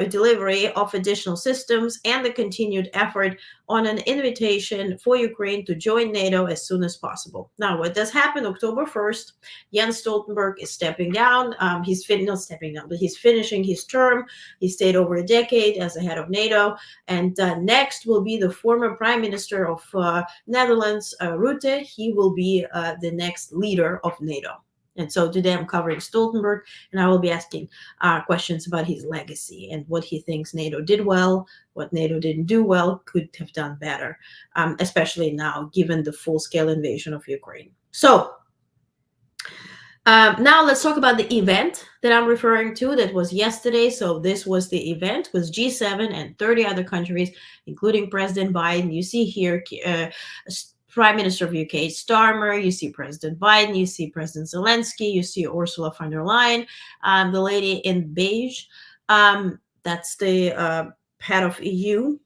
delivery of additional systems, and the continued effort on an invitation for Ukraine to join NATO as soon as possible. Now, what does happen October 1st? Jens Stoltenberg is stepping down. He's not stepping down, but he's finishing his term. He stayed over a decade as the head of NATO. And next will be the former Prime Minister of Netherlands, Rutte. He will be the next leader of NATO. And so today I'm covering Stoltenberg, and I will be asking questions about his legacy and what he thinks NATO did well, what NATO didn't do well, could have done better, especially now, given the full-scale invasion of Ukraine. So now let's talk about the event that I'm referring to that was yesterday. So this was the event with G7 and 30 other countries, including President Biden. You see here Prime Minister of UK Starmer, you see President Biden, you see President Zelensky, you see Ursula von der Leyen, the lady in beige. That's the head of EU.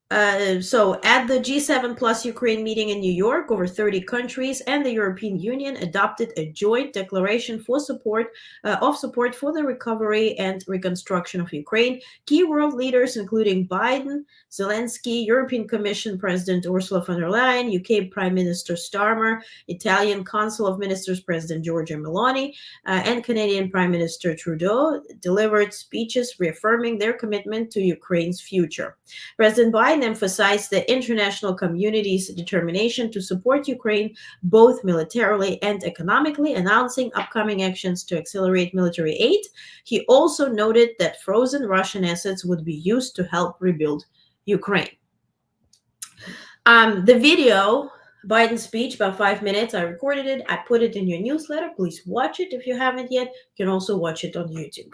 So at the G7 plus Ukraine meeting in New York, over 30 countries and the European Union adopted a joint declaration for support for the recovery and reconstruction of Ukraine. Key world leaders, including Biden, Zelensky, European Commission President Ursula von der Leyen, UK Prime Minister Starmer, Italian Council of Ministers President Giorgia Meloni, and Canadian Prime Minister Trudeau delivered speeches reaffirming their commitment to Ukraine's future. President Biden emphasized the international community's determination to support Ukraine both militarily and economically, announcing upcoming actions to accelerate military aid. He also noted that frozen Russian assets would be used to help rebuild Ukraine. The video, Biden's speech, about 5 minutes, I recorded it. I put it in your newsletter. Please watch it if you haven't yet. You can also watch it on YouTube.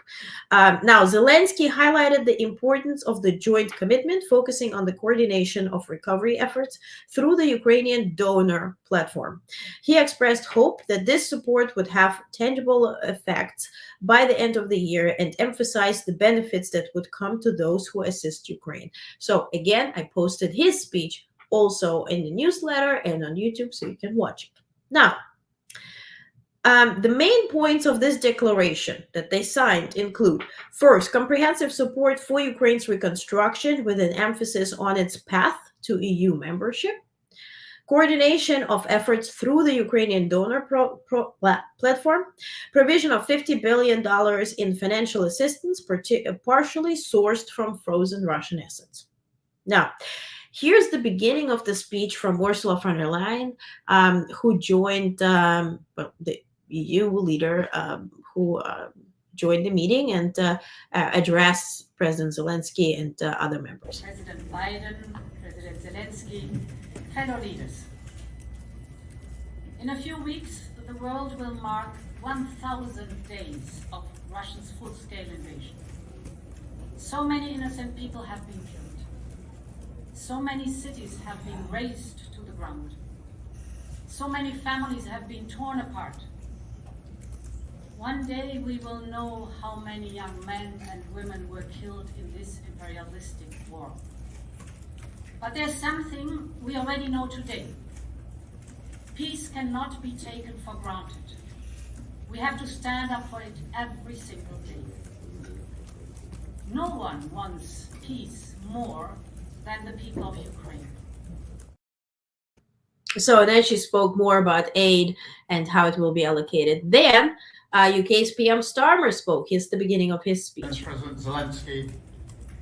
Now, Zelensky highlighted the importance of the joint commitment, focusing on the coordination of recovery efforts through the Ukrainian donor platform. He expressed hope that this support would have tangible effects by the end of the year and emphasized the benefits that would come to those who assist Ukraine. So again, I posted his speech also in the newsletter and on YouTube, so you can watch it. Now, the main points of this declaration that they signed include, first, comprehensive support for Ukraine's reconstruction with an emphasis on its path to EU membership, coordination of efforts through the Ukrainian donor platform, provision of $50 billion in financial assistance, partially sourced from frozen Russian assets. Now, here's the beginning of the speech from Ursula von der Leyen, who joined the EU leader who joined the meeting and addressed President Zelensky and other members.
President Biden, President Zelensky, fellow leaders. In a few weeks, the world will mark 1,000 days of Russia's full-scale invasion. So many innocent people have been killed. So many cities have been razed to the ground. So many families have been torn apart. One day we will know how many young men and women were killed in this imperialistic war. But there's something we already know today. Peace cannot be taken for granted. We have to stand up for it every single day. No one wants peace more than the people of Ukraine.
So then she spoke more about aid and how it will be allocated. Then UK's PM Starmer spoke. Here's the beginning of his speech.
President Zelensky,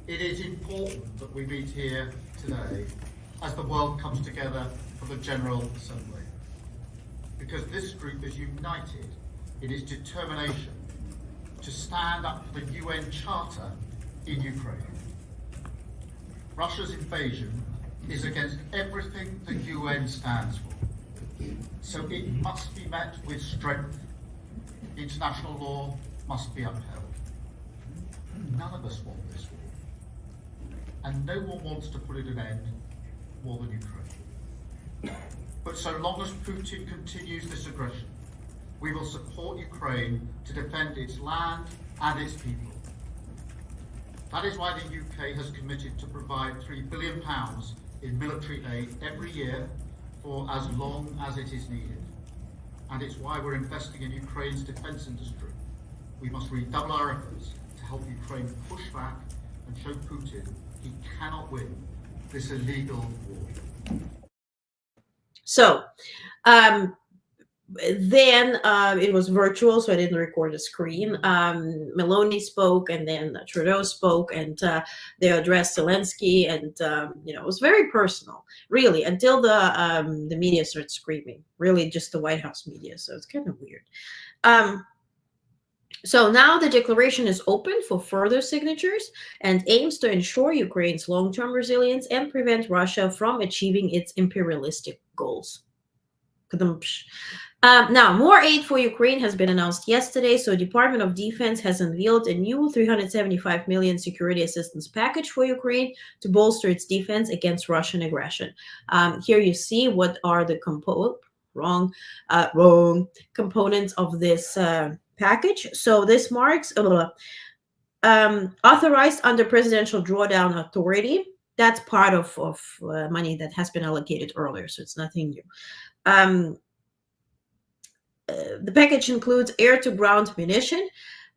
it is important that we meet here today as the world comes together for the General Assembly. Because this group is united in its determination to stand up for the UN Charter in Ukraine. Russia's invasion is against everything the UN stands for. So it must be met with strength. International law must be upheld. None of us want this war. And no one wants to put it an end more than Ukraine. But so long as Putin continues this aggression, we will support Ukraine to defend its land and its people. That is why the UK has committed to provide £3 billion in military aid every year for as long as it is needed. And it's why we're investing in Ukraine's defence industry. We must redouble our efforts to help Ukraine push back and show Putin he cannot win this illegal war.
So, then it was virtual, so I didn't record the screen. Meloni spoke, and then Trudeau spoke, and they addressed Zelensky, and it was very personal, really, until the media started screaming. Really, just the White House media. So it's kind of weird. So now the declaration is open for further signatures and aims to ensure Ukraine's long-term resilience and prevent Russia from achieving its imperialistic goals. Now, more aid for Ukraine has been announced yesterday. So Department of Defense has unveiled a new $375 million security assistance package for Ukraine to bolster its defense against Russian aggression. Here you see what are the wrong components of this package. So this marks authorized under presidential drawdown authority. That's part of money that has been allocated earlier, so it's nothing new. The package includes air-to-ground munition,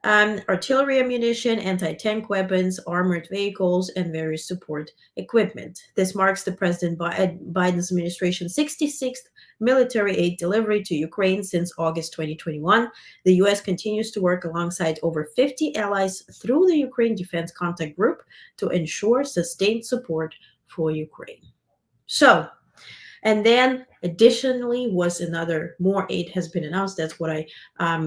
artillery ammunition, anti-tank weapons, armored vehicles, and various support equipment. This marks the President Biden's administration's 66th military aid delivery to Ukraine since August 2021. The U.S. continues to work alongside over 50 allies through the Ukraine Defense Contact Group to ensure sustained support for Ukraine. So, and then additionally was more aid has been announced. That's what I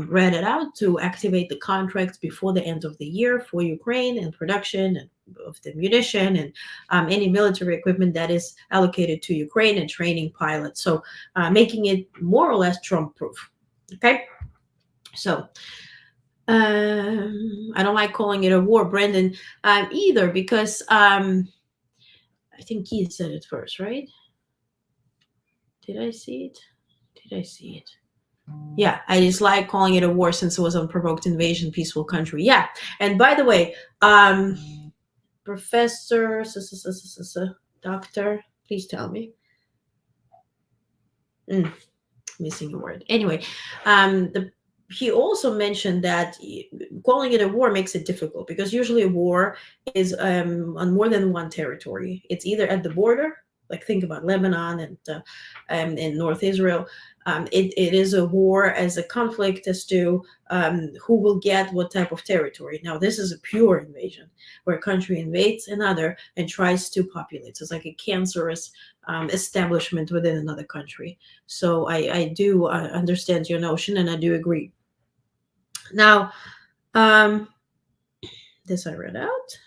read it out, to activate the contracts before the end of the year for Ukraine and production of the munition and any military equipment that is allocated to Ukraine and training pilots. So making it more or less Trump-proof. Okay. So I don't like calling it a war, Brendan, either, because I think Keith said it first, right? Did I see it? Did I see it? Yeah, I just like calling it a war since it was unprovoked invasion, peaceful country. Yeah, and by the way, Professor, Doctor, please tell me. Missing a word. Anyway, he also mentioned that calling it a war makes it difficult because usually a war is on more than one territory. It's either at the border, like think about Lebanon and in North Israel. It is a war as a conflict as to who will get what type of territory. Now, this is a pure invasion where a country invades another and tries to populate. So it's like a cancerous establishment within another country. So I do understand your notion, and I do agree. Now, this I read out.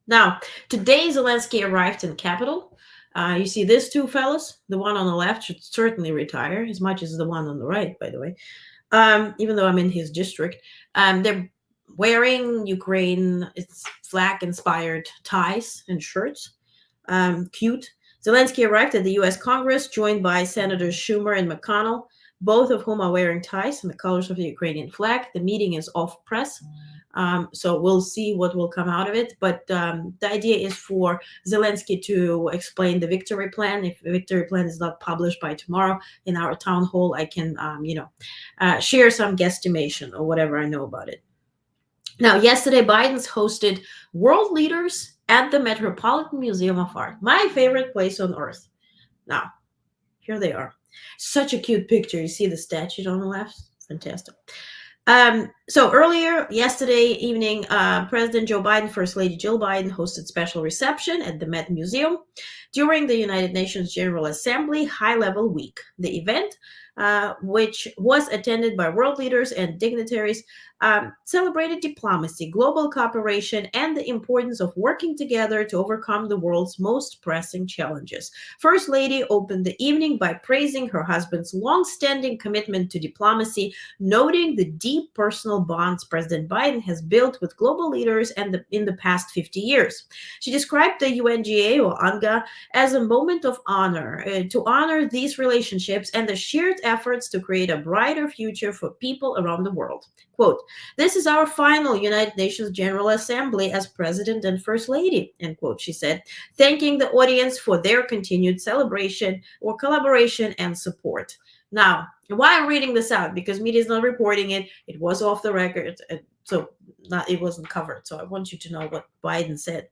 Now, today Zelensky arrived in capital. You see these two fellas? The one on the left should certainly retire, as much as the one on the right, by the way. Even though I'm in his district. They're wearing Ukraine flag-inspired ties and shirts. Cute. Zelensky arrived at the U.S. Congress, joined by Senators Schumer and McConnell, both of whom are wearing ties in the colors of the Ukrainian flag. The meeting is off press. So we'll see what will come out of it. But the idea is for Zelensky to explain the victory plan. If the victory plan is not published by tomorrow in our town hall, I can, share some guesstimation or whatever I know about it. Now, yesterday, Biden's hosted world leaders at the Metropolitan Museum of Art, my favorite place on earth. Now, here they are. Such a cute picture. You see the statue on the left? Fantastic. So earlier yesterday evening, President Joe Biden, First Lady Jill Biden hosted special reception at the Met Museum during the United Nations General Assembly High-Level Week. The event, which was attended by world leaders and dignitaries, celebrated diplomacy, global cooperation, and the importance of working together to overcome the world's most pressing challenges. First Lady opened the evening by praising her husband's long-standing commitment to diplomacy, noting the deep personal bonds President Biden has built with global leaders in the past 50 years. She described the UNGA, or UNGA, as a moment of honor, to honor these relationships and the shared efforts to create a brighter future for people around the world. Quote, "This is our final United Nations General Assembly as President and First Lady," end quote, she said, thanking the audience for their continued celebration or collaboration and support. Now, why I'm reading this out, because media is not reporting it. It was off the record, so it wasn't covered. So I want you to know what Biden said.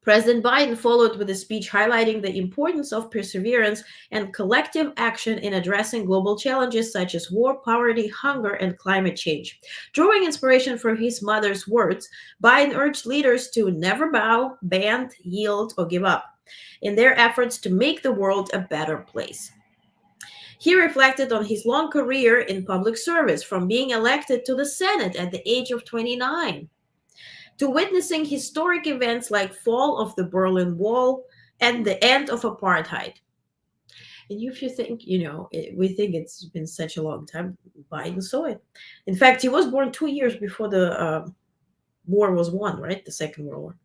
President Biden followed with a speech highlighting the importance of perseverance and collective action in addressing global challenges such as war, poverty, hunger, and climate change. Drawing inspiration from his mother's words, Biden urged leaders to never bow, bend, yield, or give up in their efforts to make the world a better place. He reflected on his long career in public service, from being elected to the Senate at the age of 29 to witnessing historic events like fall of the Berlin Wall and the end of apartheid. And if you think, we think it's been such a long time, Biden saw it. In fact, he was born 2 years before the war was won, right? The Second World War,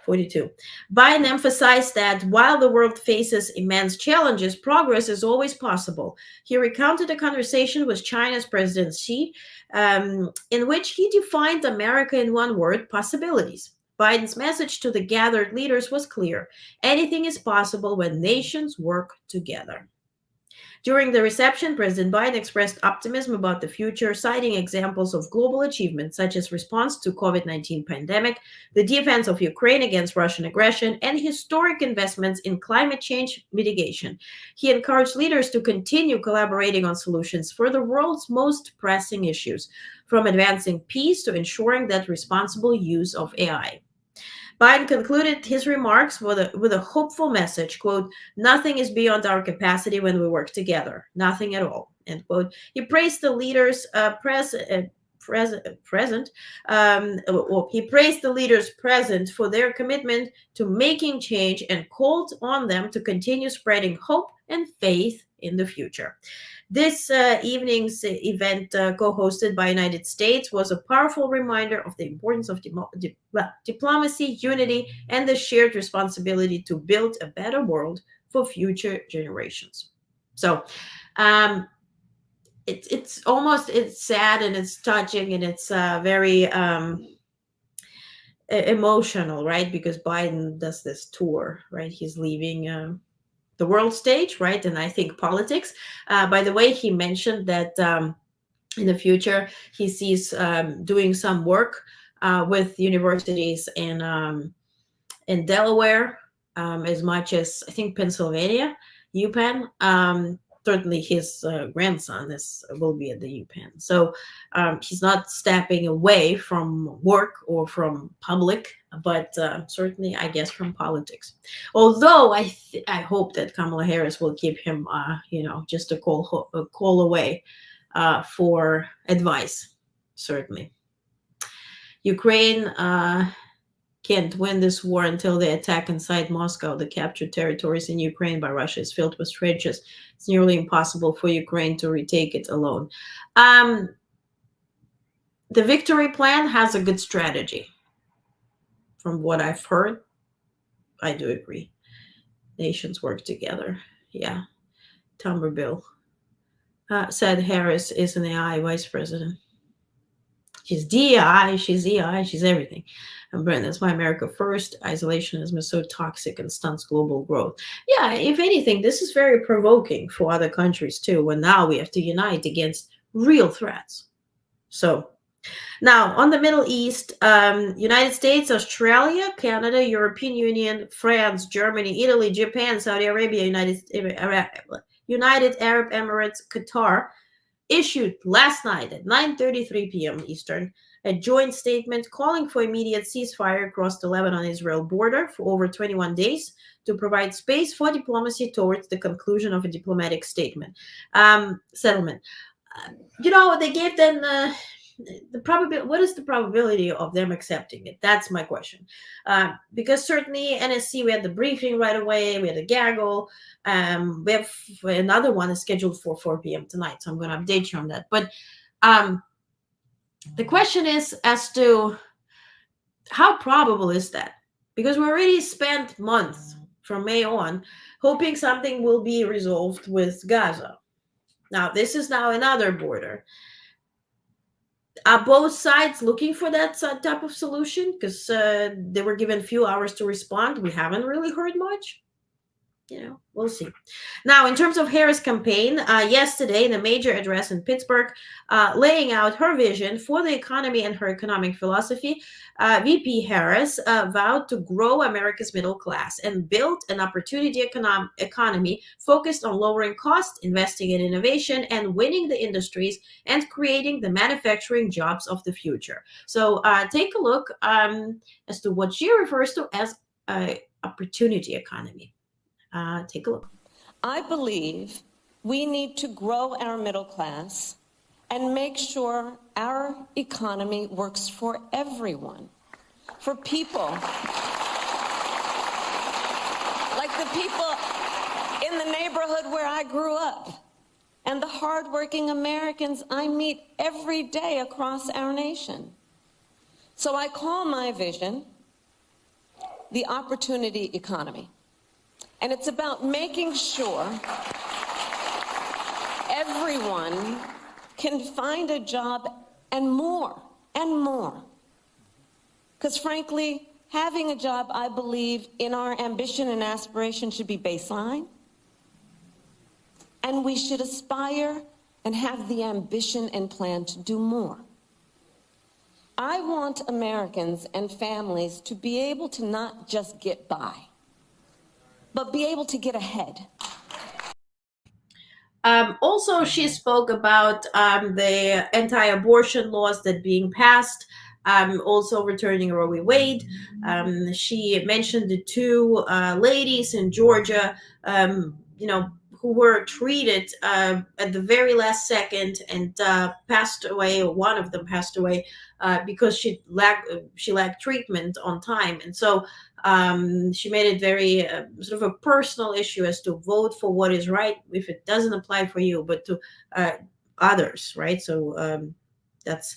42. Biden emphasized that while the world faces immense challenges, progress is always possible. He recounted a conversation with China's President Xi, in which he defined America in one word: possibilities. Biden's message to the gathered leaders was clear: anything is possible when nations work together. During the reception, President Biden expressed optimism about the future, citing examples of global achievements such as response to COVID-19 pandemic, the defense of Ukraine against Russian aggression, and historic investments in climate change mitigation. He encouraged leaders to continue collaborating on solutions for the world's most pressing issues, from advancing peace to ensuring that responsible use of AI. Biden concluded his remarks with a hopeful message, quote, "Nothing is beyond our capacity when we work together. Nothing at all," end quote. He praised the leaders he praised the leaders present for their commitment to making change and called on them to continue spreading hope and faith in the future. This evening's event, co-hosted by United States, was a powerful reminder of the importance of diplomacy, unity, and the shared responsibility to build a better world for future generations. So, it's sad and it's touching and it's very emotional, right? Because Biden does this tour, right? He's leaving the world stage, right? And I think politics. By the way, he mentioned that in the future he sees doing some work with universities in Delaware, as much as I think Pennsylvania, UPenn. Certainly, his grandson will be at the UPenn. So he's not stepping away from work or from public, but certainly, I guess, from politics. Although I hope that Kamala Harris will keep him, just a call away for advice. Certainly, Ukraine can't win this war until they attack inside Moscow. The captured territories in Ukraine by Russia is filled with trenches. It's nearly impossible for Ukraine to retake it alone. The victory plan has a good strategy. From what I've heard, I do agree. Nations work together. Yeah. Tumberbill said Harris is an AI vice president. She's DEI, she's EI, she's everything. And Brent, that's why America first. Isolationism is so toxic and stunts global growth. Yeah, if anything, this is very provoking for other countries too, when now we have to unite against real threats. So now on the Middle East, United States, Australia, Canada, European Union, France, Germany, Italy, Japan, Saudi Arabia, United Arab Emirates, Qatar, issued last night at 9:33 p.m. Eastern a joint statement calling for immediate ceasefire across the Lebanon-Israel border for over 21 days to provide space for diplomacy towards the conclusion of a diplomatic settlement. they gave them the probability. What is the probability of them accepting it? That's my question. Because certainly NSC, we had the briefing right away. We had a gaggle. We have another one is scheduled for 4 p.m. tonight, so I'm going to update you on that. But the question is as to how probable is that? Because we already spent months from May on hoping something will be resolved with Gaza. Now, this is now another border. Are both sides looking for that type of solution? Because they were given a few hours to respond. We haven't really heard much. We'll see. Now, in terms of Harris' campaign, yesterday, in a major address in Pittsburgh, laying out her vision for the economy and her economic philosophy, VP Harris vowed to grow America's middle class and build an opportunity economy focused on lowering costs, investing in innovation, and winning the industries and creating the manufacturing jobs of the future. So take a look as to what she refers to as an opportunity economy. Take a look.
I believe we need to grow our middle class and make sure our economy works for everyone, for people like the people in the neighborhood where I grew up and the hardworking Americans I meet every day across our nation. So I call my vision the opportunity economy. And it's about making sure everyone can find a job and more, and more. Because frankly, having a job, I believe, in our ambition and aspiration should be baseline. And we should aspire and have the ambition and plan to do more. I want Americans and families to be able to not just get by, but be able to get ahead.
Also, she spoke about the anti-abortion laws that being passed, also returning Roe v. Wade. She mentioned the two ladies in Georgia, who were treated at the very last second and passed away, or one of them passed away because she lacked treatment on time. And so she made it very sort of a personal issue as to vote for what is right if it doesn't apply for you, but to others, right? So that's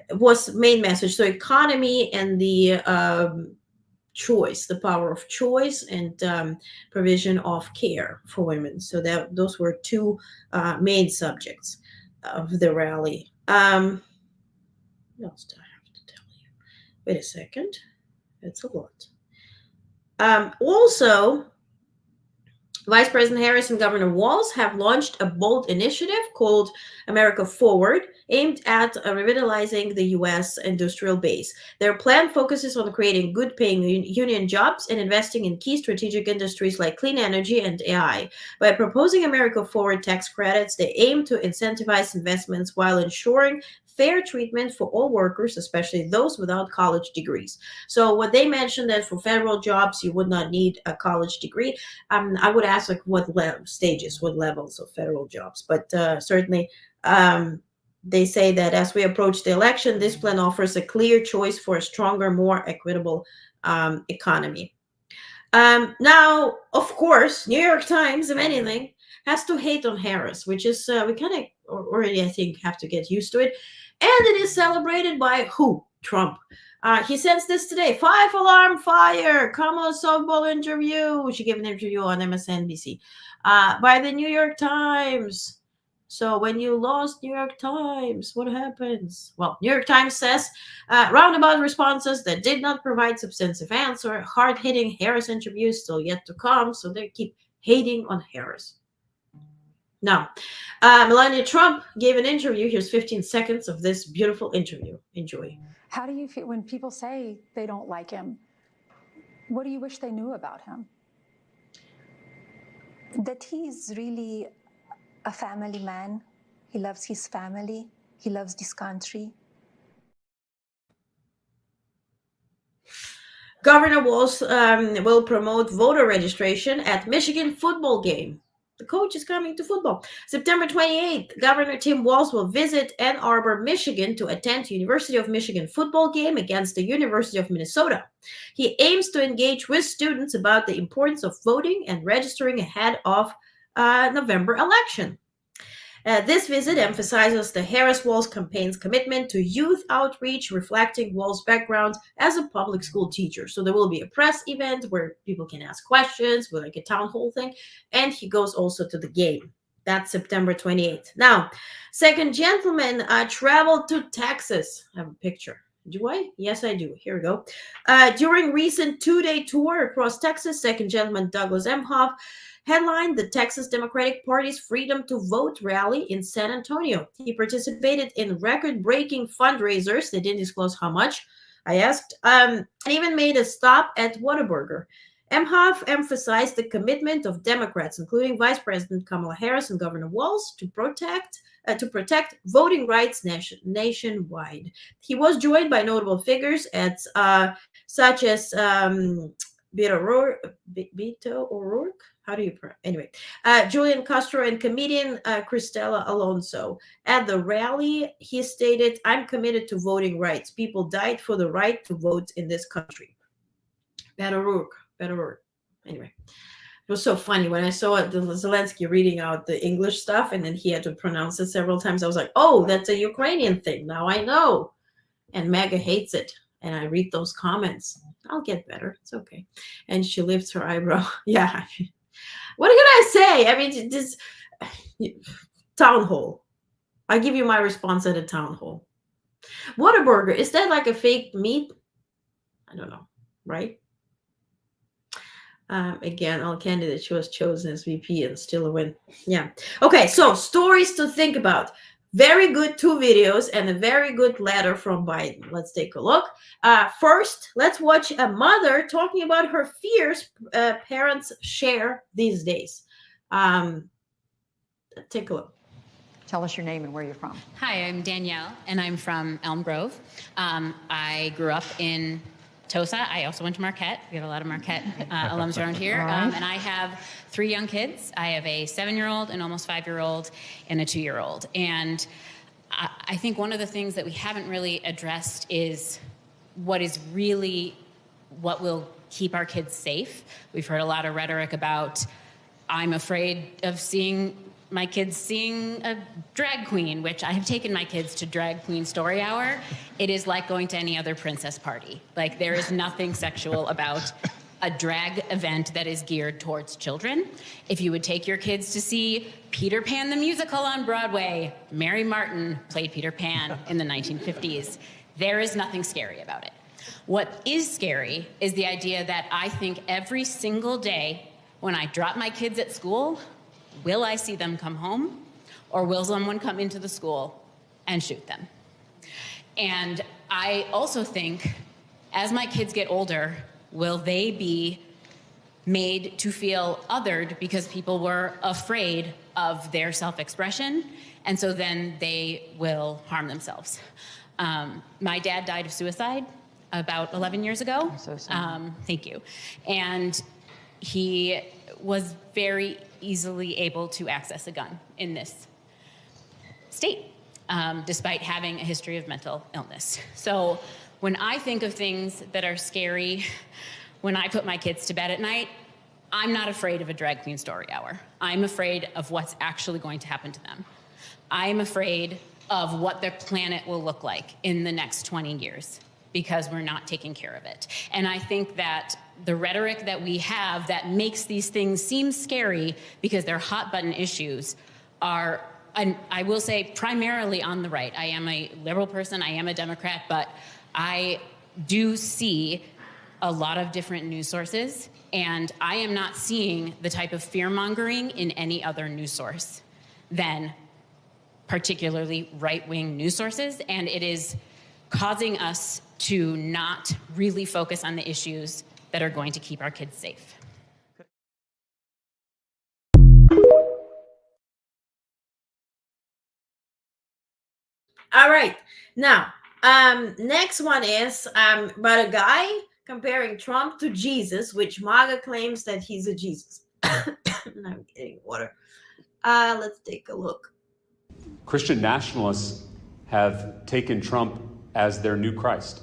was main message. So economy and the choice, the power of choice, and provision of care for women. So that those were two main subjects of the rally. What else do I have to tell you? Wait a second. It's a lot. Also, Vice President Harris and Governor Walz have launched a bold initiative called America Forward, aimed at revitalizing the U.S. industrial base. Their plan focuses on creating good-paying union jobs and investing in key strategic industries like clean energy and AI. By proposing America Forward tax credits, they aim to incentivize investments while ensuring fair treatment for all workers, especially those without college degrees. So what they mentioned that for federal jobs, you would not need a college degree. I would ask like what stages, what levels of federal jobs, but certainly they say that as we approach the election, this plan offers a clear choice for a stronger, more equitable economy. Now, of course, New York Times, if anything, has to hate on Harris, which is we kind of already, I think, have to get used to it. And it is celebrated by who? Trump. He sends this today. 5-alarm fire. Kamala softball interview. She gave an interview on MSNBC by the New York Times. So when you lost New York Times, what happens? Well, New York Times says roundabout responses that did not provide substantive answer. Hard-hitting Harris interviews still yet to come. So they keep hating on Harris. Now, Melania Trump gave an interview. Here's 15 seconds of this beautiful interview. Enjoy.
How do you feel when people say they don't like him? What do you wish they knew about him?
That he's really a family man. He loves his family. He loves this country.
Governor Walz will promote voter registration at Michigan football game. The coach is coming to football. September 28th, Governor Tim Walz will visit Ann Arbor, Michigan to attend University of Michigan football game against the University of Minnesota. He aims to engage with students about the importance of voting and registering ahead of November election. This visit emphasizes the Harris-Walz campaign's commitment to youth outreach, reflecting Walz's background as a public school teacher. So there will be a press event where people can ask questions, with like a town hall thing, and he goes also to the game. That's September 28th. Now, second gentleman traveled to Texas. I have a picture. Do I? Yes, I do. Here we go. During recent two-day tour across Texas, second gentleman Douglas Emhoff headlined the Texas Democratic Party's Freedom to Vote rally in San Antonio. He participated in record-breaking fundraisers. They didn't disclose how much, I asked, and even made a stop at Whataburger. Emhoff emphasized the commitment of Democrats, including Vice President Kamala Harris and Governor Walz, to protect voting rights nationwide. He was joined by notable figures such as Beto O'Rourke. How do you pronounce? Anyway, Julian Castro and comedian Cristela Alonso. At the rally, he stated, "I'm committed to voting rights. People died for the right to vote in this country." Beto O'Rourke. Anyway, it was so funny when I saw Zelensky reading out the English stuff, and then he had to pronounce it several times. I was like, "Oh, that's a Ukrainian thing. Now I know." And MAGA hates it. And I read those comments. I'll get better. It's okay. And she lifts her eyebrow. Yeah. What can I say? I mean, this town hall. I give you my response at a town hall. Whataburger, is that like a fake meat? I don't know, right? Again, all candidates was chosen as VP and still a win. Yeah. Okay, so stories to think about. Very good 2 videos and a very good letter from Biden. Let's take a look. First, let's watch a mother talking about her fears parents share these days. Take a look.
Tell us your name and where you're from.
Hi, I'm Danielle, and I'm from Elm Grove. I grew up in Tosa. I also went to Marquette. We have a lot of Marquette alums around here. And I have 3 young kids. I have a 7-year-old, an almost 5-year-old, and a 2-year-old. And I think one of the things that we haven't really addressed is what will keep our kids safe. We've heard a lot of rhetoric about, I'm afraid of my kids seeing a drag queen, which I have taken my kids to drag queen story hour. It is like going to any other princess party. Like, there is nothing sexual about a drag event that is geared towards children. If you would take your kids to see Peter Pan the musical on Broadway, Mary Martin played Peter Pan in the 1950s. There is nothing scary about it. What is scary is the idea that I think every single day when I drop my kids at school, will I see them come home, or will someone come into the school and shoot them? And I also think, as my kids get older, will they be made to feel othered because people were afraid of their self-expression, and so then they will harm themselves? My dad died of suicide about 11 years ago.
I'm so sorry.
Thank you. And he was very easily able to access a gun in this state, despite having a history of mental illness. So when I think of things that are scary, when I put my kids to bed at night, I'm not afraid of a drag queen story hour. I'm afraid of what's actually going to happen to them. I'm afraid of what their planet will look like in the next 20 years because we're not taking care of it. And I think that the rhetoric that we have that makes these things seem scary because they're hot button issues are, and I will say, primarily on the right. I am a liberal person, I am a Democrat, but I do see a lot of different news sources, and I am not seeing the type of fear-mongering in any other news source than particularly right-wing news sources, and it is causing us to not really focus on the issues that are going to keep our kids safe.
All right. Now, next one is about a guy comparing Trump to Jesus, which MAGA claims that he's a Jesus. I'm getting water. Let's take a look.
Christian nationalists have taken Trump as their new Christ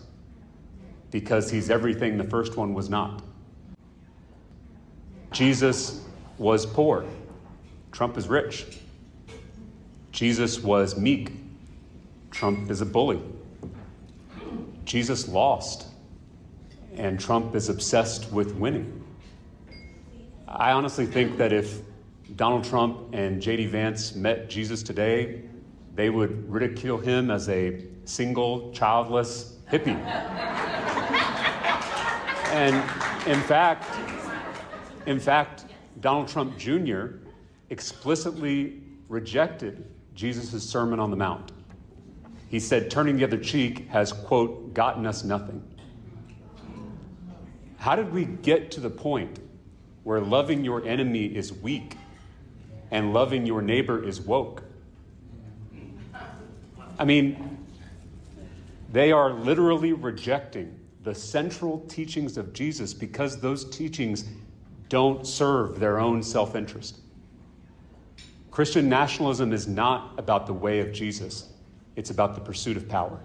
because he's everything the first one was not. Jesus was poor. Trump is rich. Jesus was meek. Trump is a bully. Jesus lost. And Trump is obsessed with winning. I honestly think that if Donald Trump and J.D. Vance met Jesus today, they would ridicule him as a single, childless hippie. And in fact, Donald Trump Jr. explicitly rejected Jesus' Sermon on the Mount. He said, turning the other cheek has, quote, gotten us nothing. How did we get to the point where loving your enemy is weak and loving your neighbor is woke? I mean, they are literally rejecting the central teachings of Jesus because those teachings don't serve their own self-interest. Christian nationalism is not about the way of Jesus. It's about the pursuit of power.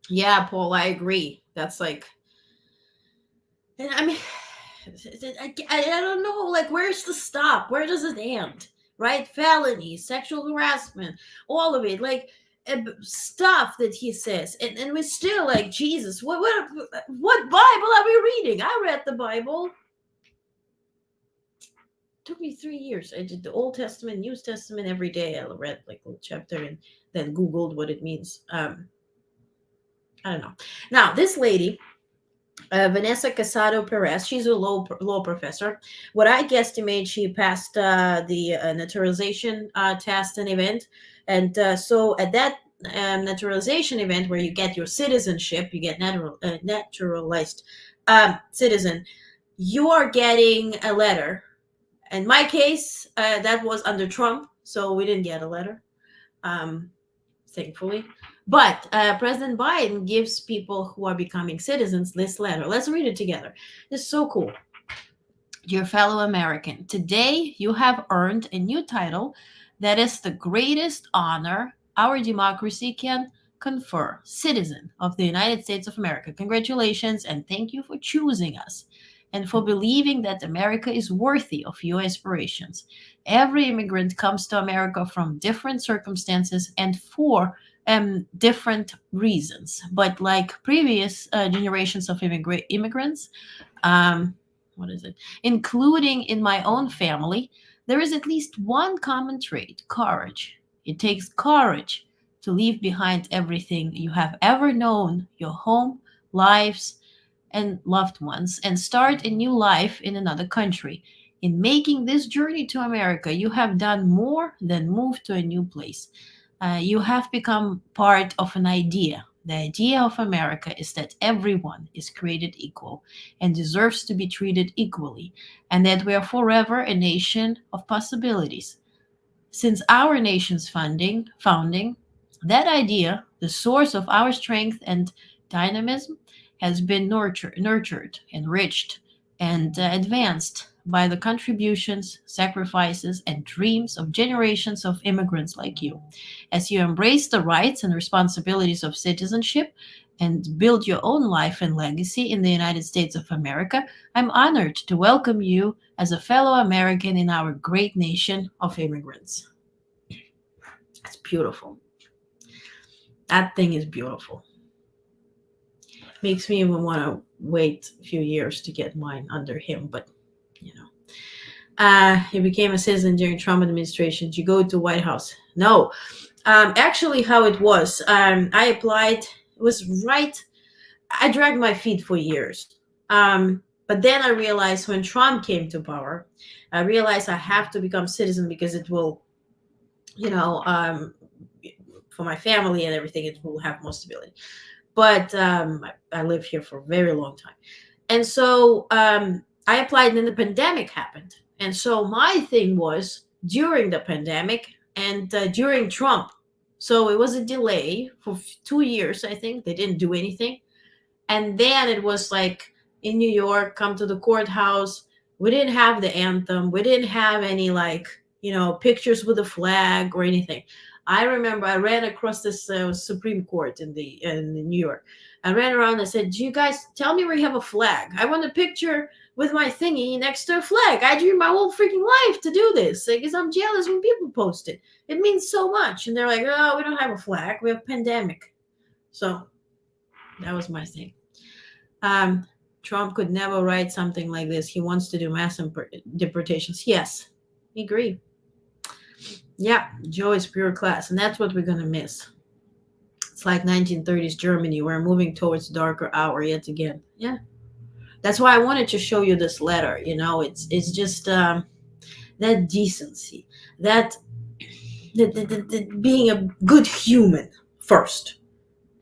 Yeah, Paul, I agree. That's like, and I mean, I don't know, like, where's the stop? Where does it end? Right? Felony, sexual harassment, all of it, like stuff that he says, and we're still like, Jesus, what Bible are we reading? I read the Bible. Took me 3 years. I did the Old Testament, New Testament every day. I read like a chapter and then Googled what it means. I don't know. Now, this lady, Vanessa Casado Perez, she's a law professor. What I guesstimate, she passed the naturalization test and event. And so at that naturalization event where you get your citizenship, you get naturalized citizen, you are getting a letter. In my case, that was under Trump, so we didn't get a letter, thankfully. But President Biden gives people who are becoming citizens this letter. Let's read it together. It's so cool. Dear fellow American, today you have earned a new title that is the greatest honor our democracy can confer, citizen of the United States of America. Congratulations, and thank you for choosing us and for believing that America is worthy of your aspirations. Every immigrant comes to America from different circumstances and for different reasons. But like previous generations of immigrants, including in my own family, there is at least one common trait: courage. It takes courage to leave behind everything you have ever known, your home, lives, and loved ones, and start a new life in another country. In making this journey to America, you have done more than move to a new place. You have become part of an idea. The idea of America is that everyone is created equal and deserves to be treated equally, and that we are forever a nation of possibilities. Since our nation's founding, that idea, the source of our strength and dynamism, has been nurtured, enriched, and advanced by the contributions, sacrifices, and dreams of generations of immigrants like you. As you embrace the rights and responsibilities of citizenship and build your own life and legacy in the United States of America, I'm honored to welcome you as a fellow American in our great nation of immigrants. It's beautiful. That thing is beautiful. Makes me even want to wait a few years to get mine under him, but you know. He became a citizen during Trump administration. Did you go to White House? No. Actually, how it was, I applied. It was right. I dragged my feet for years. But then I realized when Trump came to power, I realized I have to become citizen because it will, you know, for my family and everything, it will have more stability. But I lived here for a very long time. And so I applied and then the pandemic happened. And so my thing was during the pandemic and during Trump. So it was a delay for 2 years, I think. They didn't do anything. And then it was like in New York come to the courthouse. We didn't have the anthem. We didn't have any, like, pictures with a flag or anything. I remember I ran across this Supreme Court in New York. I ran around and said, "Do you guys tell me where you have a flag? I want a picture with my thingy next to a flag. I dreamed my whole freaking life to do this because I'm jealous when people post it. It means so much." And they're like, "Oh, we don't have a flag. We have a pandemic." So that was my thing. Trump could never write something like this. He wants to do mass deportations. Yes, I agree. Yeah, Joe is pure class, and that's what we're going to miss. It's like 1930s Germany. We're moving towards darker hour yet again. Yeah. That's why I wanted to show you this letter. It's just that decency, that being a good human first,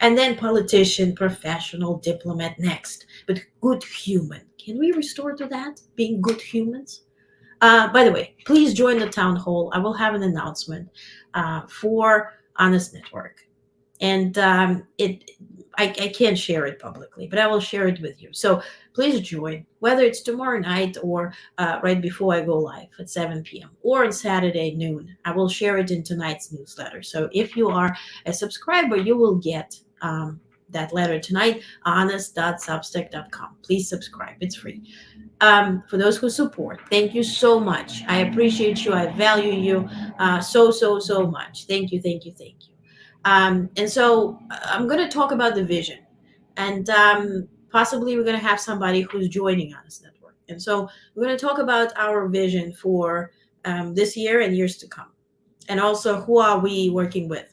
and then politician, professional, diplomat next. But good human. Can we restore to that? Being good humans? By the way, please join the town hall. I will have an announcement for Onest Network. And I can't share it publicly, but I will share it with you. So please join, whether it's tomorrow night or right before I go live at 7 p.m. or on Saturday noon. I will share it in tonight's newsletter. So if you are a subscriber, you will get that letter tonight, onest.substack.com. Please subscribe. It's free. For those who support, thank you so much. I appreciate you. I value you so much. Thank you. And so I'm going to talk about the vision, and possibly we're going to have somebody who's joining Onest Network. And so we're going to talk about our vision for this year and years to come, and also who are we working with.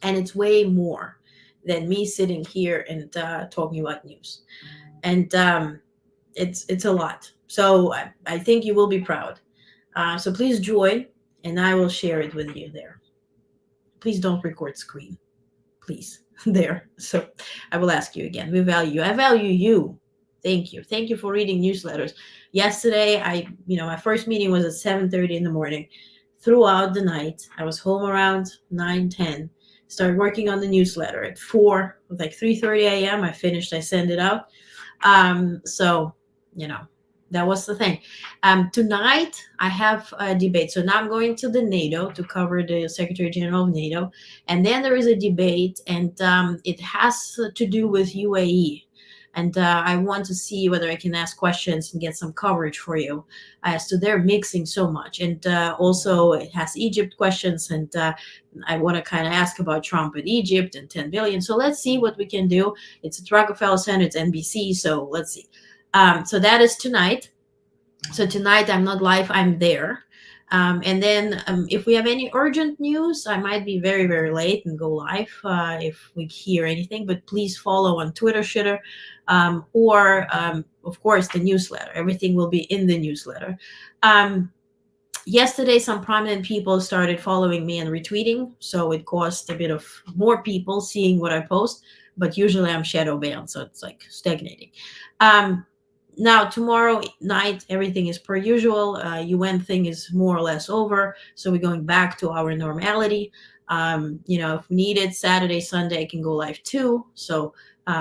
And it's way more than me sitting here and talking about news. And it's a lot. So I think you will be proud. So please join, and I will share it with you there. Please don't record screen. Please. There. So I will ask you again. We value you. I value you. Thank you. Thank you for reading newsletters. Yesterday, my first meeting was at 7:30 in the morning. Throughout the night, I was home around 9:10. Started working on the newsletter at 4, like 3:30 a.m. I finished. I sent it out. So, that was the thing. Tonight, I have a debate. So now I'm going to the NATO to cover the Secretary General of NATO. And then there is a debate, and it has to do with UAE. And I want to see whether I can ask questions and get some coverage for you. So they're mixing so much. And also it has Egypt questions. And I want to kind of ask about Trump and Egypt and 10 billion. So let's see what we can do. It's at Rockefeller Center. It's NBC. So let's see. So that is tonight. So tonight I'm not live. I'm there. And then if we have any urgent news, I might be very, very late and go live if we hear anything. But please follow on Twitter, Shitter, or of course the newsletter. Everything will be in the newsletter. Yesterday, some prominent people started following me and retweeting, so it caused a bit of more people seeing what I post. But usually I'm shadow banned, so it's like stagnating. Now, tomorrow night, everything is per usual. UN thing is more or less over, so we're going back to our normality. If needed, Saturday, Sunday, I can go live too. So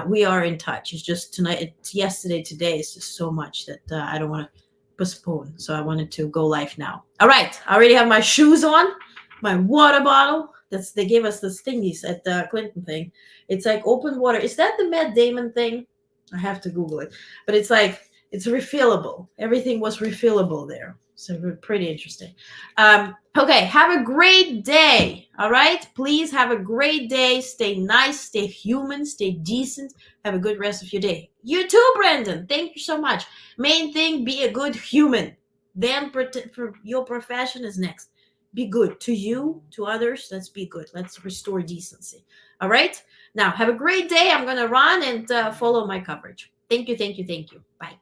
we are in touch. It's just tonight, yesterday, today is just so much that I don't want to postpone. So I wanted to go live now. All right, I already have my shoes on, my water bottle. They gave us this thingies at the Clinton thing. It's like open water. Is that the Matt Damon thing? I have to Google it, but it's like, it's refillable. Everything was refillable there. So pretty interesting. Okay, have a great day. All right, please have a great day. Stay nice, stay human, stay decent. Have a good rest of your day. You too, Brandon. Thank you so much. Main thing, be a good human. Then for your profession is next. Be good to you, to others. Let's be good. Let's restore decency. All right. Now, have a great day. I'm going to run and follow my coverage. Thank you. Bye.